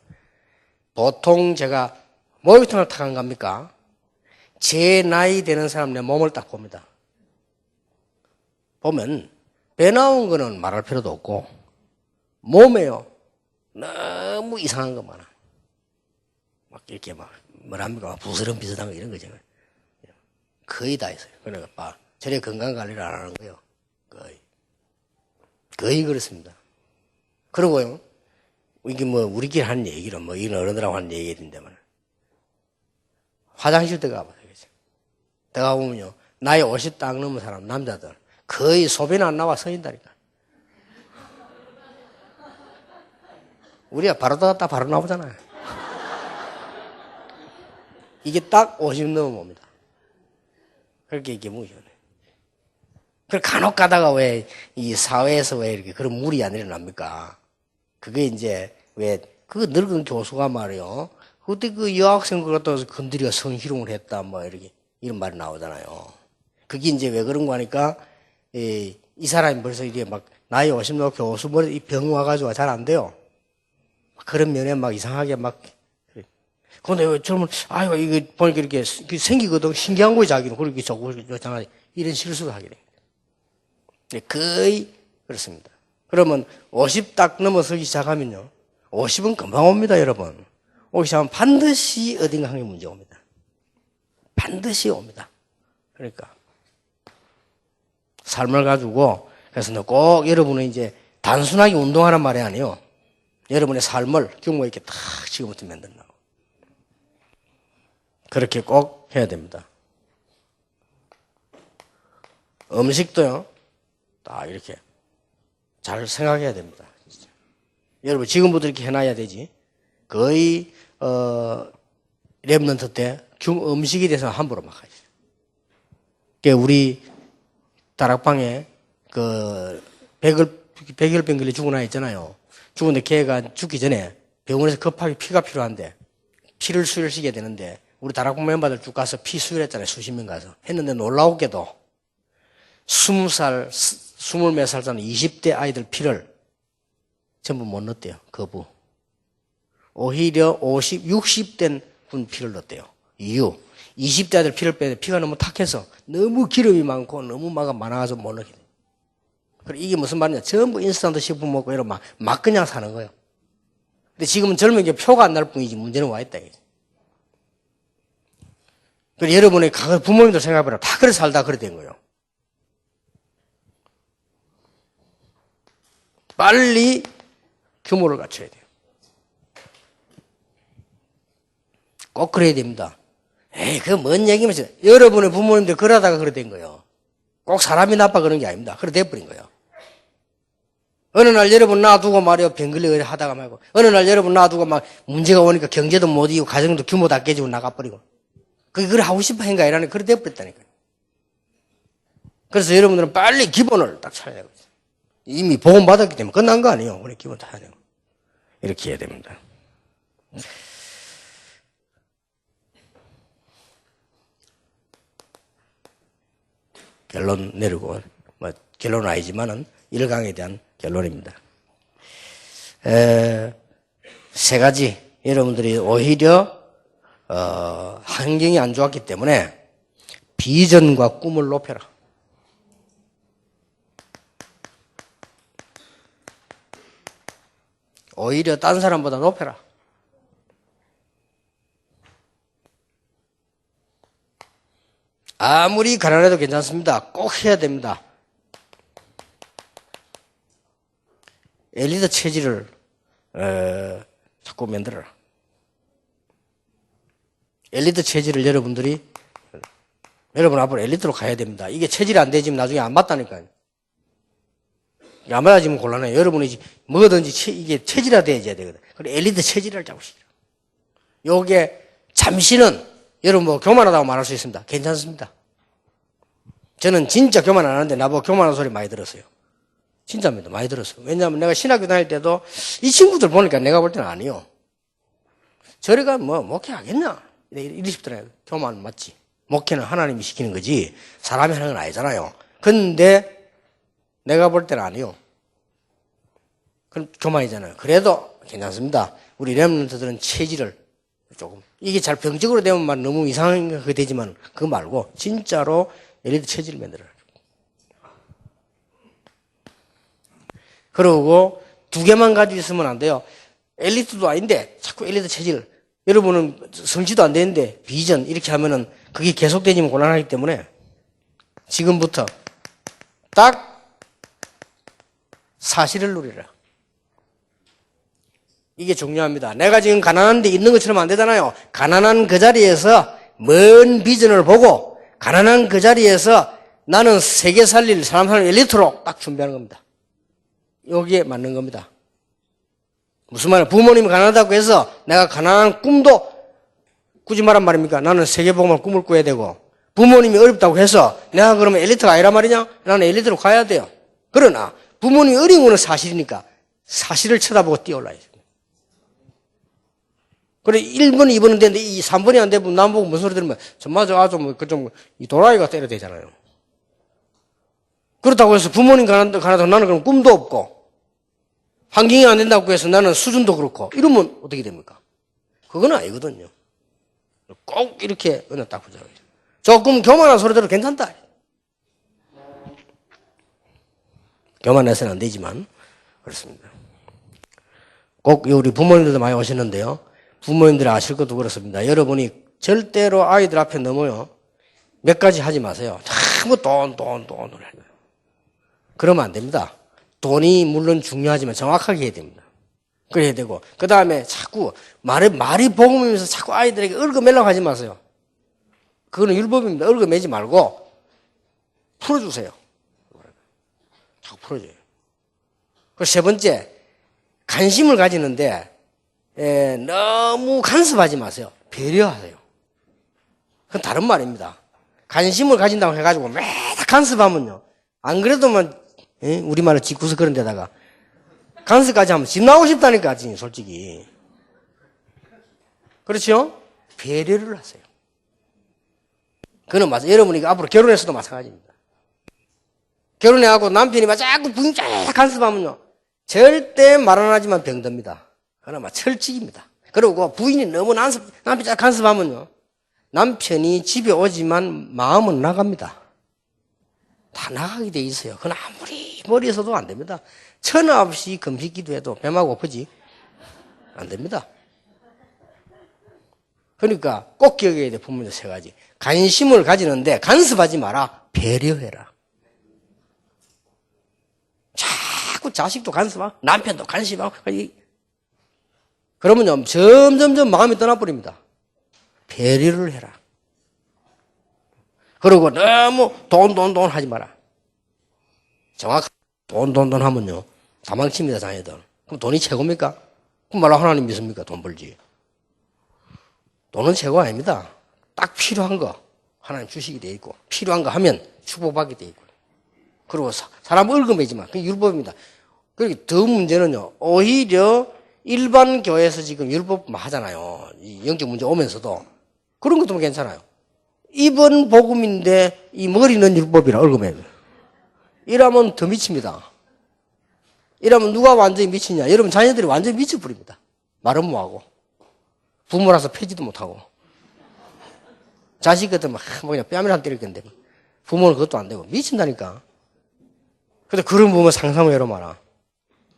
S1: 보통 제가 목욕탕을 탁 간 겁니까? 제 나이 되는 사람 내 몸을 딱 봅니다. 보면 배 나온 거는 말할 필요도 없고 몸에요. 너무 이상한 거 많아. 막 이렇게 막 뭐랍니까? 부스럼 비슷한 거 이런 거죠. 거의 다 있어요. 그러니까 저래 건강 관리를 안 하는 거예요. 거의 그렇습니다. 그리고요. 이게 뭐 우리끼리 하는 얘기로 뭐 이런 어른들하고 하는 얘기인데만 화장실 들어가 봐요. 내가 보면요. 나이 50 딱 넘은 사람 남자들 거의 소변 안 나와 서 있다니까. 우리가 바로 들어갔다 바로 나오잖아요. 이게 딱 50 넘으면 옵니다. 그렇게 이게 무시하네. 그 간혹 가다가 왜 이 사회에서 왜 이렇게 그런 무리 안 일어납니까? 그게 이제 왜 그 늙은 교수가 말이요. 그때 그 여학생 걸 갖다 건드리가 성희롱을 했다 뭐 이렇게 이런 말이 나오잖아요. 그게 이제 왜 그런 거 하니까 이 사람이 벌써 이게 막 나이 50 넘은 교수 머리 이 병 와가지고 잘 안 돼요. 그런 면에 막 이상하게 막. 근데 왜 젊은, 아이고, 이거 보니까 이렇게 생기거든. 신기한 거예요, 자기는. 그렇게 저거, 이런 실수를 하게 됩니다. 거의 그렇습니다. 그러면 50 딱 넘어서기 시작하면요. 50은 금방 옵니다, 여러분. 오기 시작하면 반드시 어딘가 한 게 문제 옵니다. 반드시 옵니다. 그러니까. 삶을 가지고, 그래서 꼭 여러분은 이제 단순하게 운동하란 말이 아니에요. 여러분의 삶을 규모 있게 탁 지금부터 만든다고. 그렇게 꼭 해야 됩니다. 음식도요, 딱 이렇게 잘 생각해야 됩니다. 진짜. 여러분, 지금부터 이렇게 해놔야 되지. 거의, 랩런트 때 음식에 대해서 함부로 막 하죠. 그러니까 우리 다락방에 백혈병 걸려 죽은 아이 있잖아요. 죽은데 걔가 죽기 전에 병원에서 급하게 피가 필요한데 피를 수혈시켜야 되는데 우리 다락방 멤버들 쭉 가서 피 수혈했잖아요. 수십 명 가서. 했는데 놀라웠게도 20살, 20몇 살 사는 20대 아이들 피를 전부 못 넣었대요. 거부. 오히려 50, 60된 분 피를 넣었대요. 이유. 20대 아이들 피를 빼는데 피가 너무 탁해서 너무 기름이 많고 너무 많아서 못 넣게 돼요. 그래, 이게 무슨 말이냐. 전부 인스턴트 식품 먹고 이러면 막 그냥 사는 거예요. 근데 지금은 젊은 게 표가 안 날 뿐이지 문제는 와 있다. 그래, 여러분의 부모님들 생각해보라. 다 그래 살다 그래 된 거예요. 빨리 규모를 갖춰야 돼요. 꼭 그래야 됩니다. 에이, 그거 뭔 얘기면서 여러분의 부모님들 그러다가 그래 된 거예요. 꼭 사람이 나빠 그런 게 아닙니다. 그래 돼버린 거예요. 어느 날 여러분 놔두고 말이요. 병 걸리고 하다가 말고. 어느 날 여러분 놔두고 막 문제가 오니까 경제도 못 이기고 가정도 규모 다 깨지고 나가버리고. 그걸 하고 싶어 한가 이라는 그래 돼버렸다니까요. 그래서 여러분들은 빨리 기본을 딱 찾아야 되고 있어요. 이미 보험받았기 때문에 끝난 거 아니에요. 우리 기본 다 해야 되고. 이렇게 해야 됩니다. 결론 내리고, 뭐, 결론은 아니지만은 1강에 대한 결론입니다. 세 가지. 여러분들이 오히려, 환경이 안 좋았기 때문에 비전과 꿈을 높여라. 오히려 딴 사람보다 높여라. 아무리 가난해도 괜찮습니다. 꼭 해야 됩니다. 엘리트 체질을 자꾸 만들어라. 엘리트 체질을 여러분 앞으로 엘리트로 가야 됩니다. 이게 체질이 안 되지면 나중에 안 맞다니까요. 안 맞아지면 곤란해요. 여러분이 뭐든지 이게 체질화 돼야 되거든. 그래 엘리트 체질을 잡으시죠. 요게 잠시는 여러분 뭐 교만하다고 말할 수 있습니다. 괜찮습니다. 저는 진짜 교만 안 하는데 나보고 교만한 소리 많이 들었어요. 진짜입니다. 많이 들었어요. 왜냐하면 내가 신학교 다닐 때도 이 친구들 보니까 내가 볼 때는 아니요. 저리가 뭐 목회하겠냐? 이리 싶더라고요. 교만 맞지. 목회는 하나님이 시키는 거지 사람이 하는 건 아니잖아요. 근데 내가 볼 때는 아니요. 그럼 교만이잖아요. 그래도 괜찮습니다. 우리 렘넌트들은 체질을 조금 이게 잘 병적으로 되면 너무 이상한 거 되지만 그거 말고 진짜로 엘리트 체질을 만들어라. 그러고 두 개만 가지고 있으면 안 돼요. 엘리트도 아닌데 자꾸 엘리트 체질. 여러분은 성취도 안 되는데 비전 이렇게 하면은 그게 계속되지면 곤란하기 때문에 지금부터 딱 사실을 누리라. 이게 중요합니다. 내가 지금 가난한데 있는 것처럼 안 되잖아요. 가난한 그 자리에서 먼 비전을 보고 가난한 그 자리에서 나는 세계 살릴 사람 살릴 엘리트로 딱 준비하는 겁니다. 여기에 맞는 겁니다. 무슨 말이야? 부모님이 가난하다고 해서 내가 가난한 꿈도 꾸지 말란 말입니까? 나는 세계복음을 꿈을 꿔야 되고 부모님이 어렵다고 해서 내가 그러면 엘리트가 아니란 말이냐? 나는 엘리트로 가야 돼요. 그러나 부모님이 어려운 거는 사실이니까 사실을 쳐다보고 뛰어올라야죠. 그래 1번, 2번은 되는데 이 3번이 안 되면 남 보고 무슨 소리 들으면 정말 이 도라이가 때려 되잖아요. 그렇다고 해서 부모님 가난하다고 나는 그럼 꿈도 없고 환경이 안 된다고 해서 나는 수준도 그렇고 이러면 어떻게 됩니까? 그건 아니거든요. 꼭 이렇게 은혜 딱 붙잡아야죠. 조금 교만한 소리 들어도 괜찮다. 교만해서는 안 되지만 그렇습니다. 꼭 우리 부모님들도 많이 오시는데요. 부모님들이 아실 것도 그렇습니다. 여러분이 절대로 아이들 앞에 넘어요. 몇 가지 하지 마세요. 자꾸 돈. 그러면 안 됩니다. 돈이 물론 중요하지만 정확하게 해야 됩니다. 그래야 되고 그 다음에 자꾸 말이 복음이면서 자꾸 아이들에게 얽어매려고 하지 마세요. 그거는 율법입니다. 얽어매지 말고 풀어주세요. 자꾸 풀어줘요. 그리고 세 번째 관심을 가지는데 너무 간섭하지 마세요. 배려하세요. 그건 다른 말입니다. 관심을 가진다고 해가지고 매일 간섭하면요. 안 그래도만 우리말로 짓고서 그런 데다가 간섭까지 하면 집 나오고 싶다니까 솔직히. 그렇죠? 배려를 하세요. 그건 맞아요. 여러분이 앞으로 결혼해서도 마찬가지입니다. 결혼해갖고 남편이 막 자꾸 부인 쫙 간섭하면요. 절대 말 안 하지만 병듭니다. 그나마 철칙입니다. 그리고 부인이 너무 남편 쫙 간섭하면요. 남편이 집에 오지만 마음은 나갑니다. 다 나가게 돼 있어요. 그건 아무리 머리에서도 안 됩니다. 천하 없이 금식 기도해도 뱀하고 고프지 안 됩니다. 그러니까 꼭 기억해야 돼. 부모님 세 가지. 관심을 가지는데 간섭하지 마라. 배려해라. 자꾸 자식도 간섭하고 남편도 간섭하고 그러면요 점점점 마음이 떠나버립니다. 배려를 해라. 그리고 너무 돈 하지 마라. 정확하게 돈 하면요 다 망칩니다. 자녀들. 그럼 돈이 최고입니까? 그럼 말로 하나님 믿습니까? 돈 벌지. 돈은 최고 아닙니다. 딱 필요한 거 하나님 주시게 돼 있고 필요한 거 하면 축복받게 돼 있고 그리고 사람 얽어매지만 그게 율법입니다. 그리고 더 문제는요 오히려 일반 교회에서 지금 율법만 하잖아요. 이 영적 문제 오면서도 그런 것도 괜찮아요. 이번 복음인데 이 머리는 율법이라 얽어매요. 이러면 더 미칩니다. 이러면 누가 완전히 미치냐? 여러분 자녀들이 완전히 미쳐버립니다. 말은 뭐하고 부모라서 패지도 못하고 자식 같으면 그냥 뺨이라도 때릴 건데 부모는 그것도 안 되고 미친다니까. 근데 그런 부모 상상을 해봐라.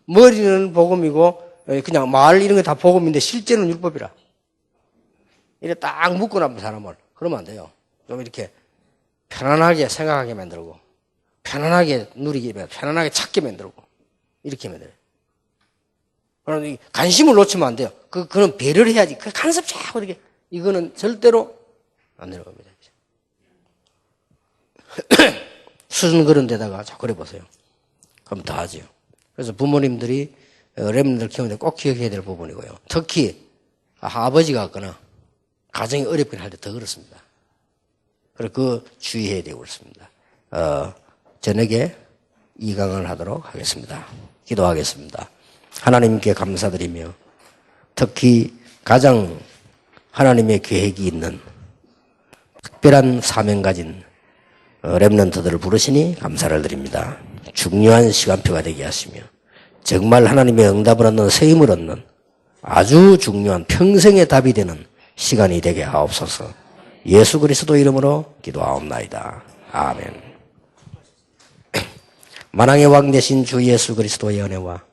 S1: 머리는 복음이고 그냥 말 이런 게 다 복음인데 실제는 율법이라. 이래 딱 묶어놔 사람을. 그러면 안 돼요. 좀 이렇게 편안하게 생각하게 만들고 편안하게 누리게 만들고 편안하게 찾게 만들고 이렇게 만들어요. 그럼 관심을 놓치면 안 돼요. 그는 배려를 해야지. 간섭자고 이렇게 이거는 절대로 안 내려갑니다. 수준 그런 데다가 자꾸 그래 보세요. 그럼 다 하죠. 그래서 부모님들이 렘들 키우는데 꼭 기억해야 될 부분이고요. 특히 아버지가 없거나 가정이 어렵긴 할 때 더 그렇습니다. 그래서 그 주의해야 되고 그렇습니다. 저녁에 이 강을 하도록 하겠습니다. 기도하겠습니다. 하나님께 감사드리며 특히 가장 하나님의 계획이 있는 특별한 사명 가진 렘넌트들을 부르시니 감사를 드립니다. 중요한 시간표가 되게 하시며 정말 하나님의 응답을 얻는 세임을 얻는 아주 중요한 평생의 답이 되는 시간이 되게 하옵소서. 예수 그리스도 이름으로 기도하옵나이다. 아멘. 만왕의 왕 되신 주 예수 그리스도의 은혜와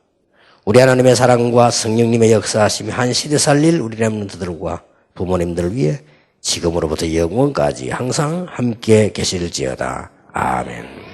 S1: 우리 하나님의 사랑과 성령님의 역사하심이 한 시대 살릴 우리 렘넌트들과 부모님들을 위해 지금으로부터 영원까지 항상 함께 계실지어다. 아멘.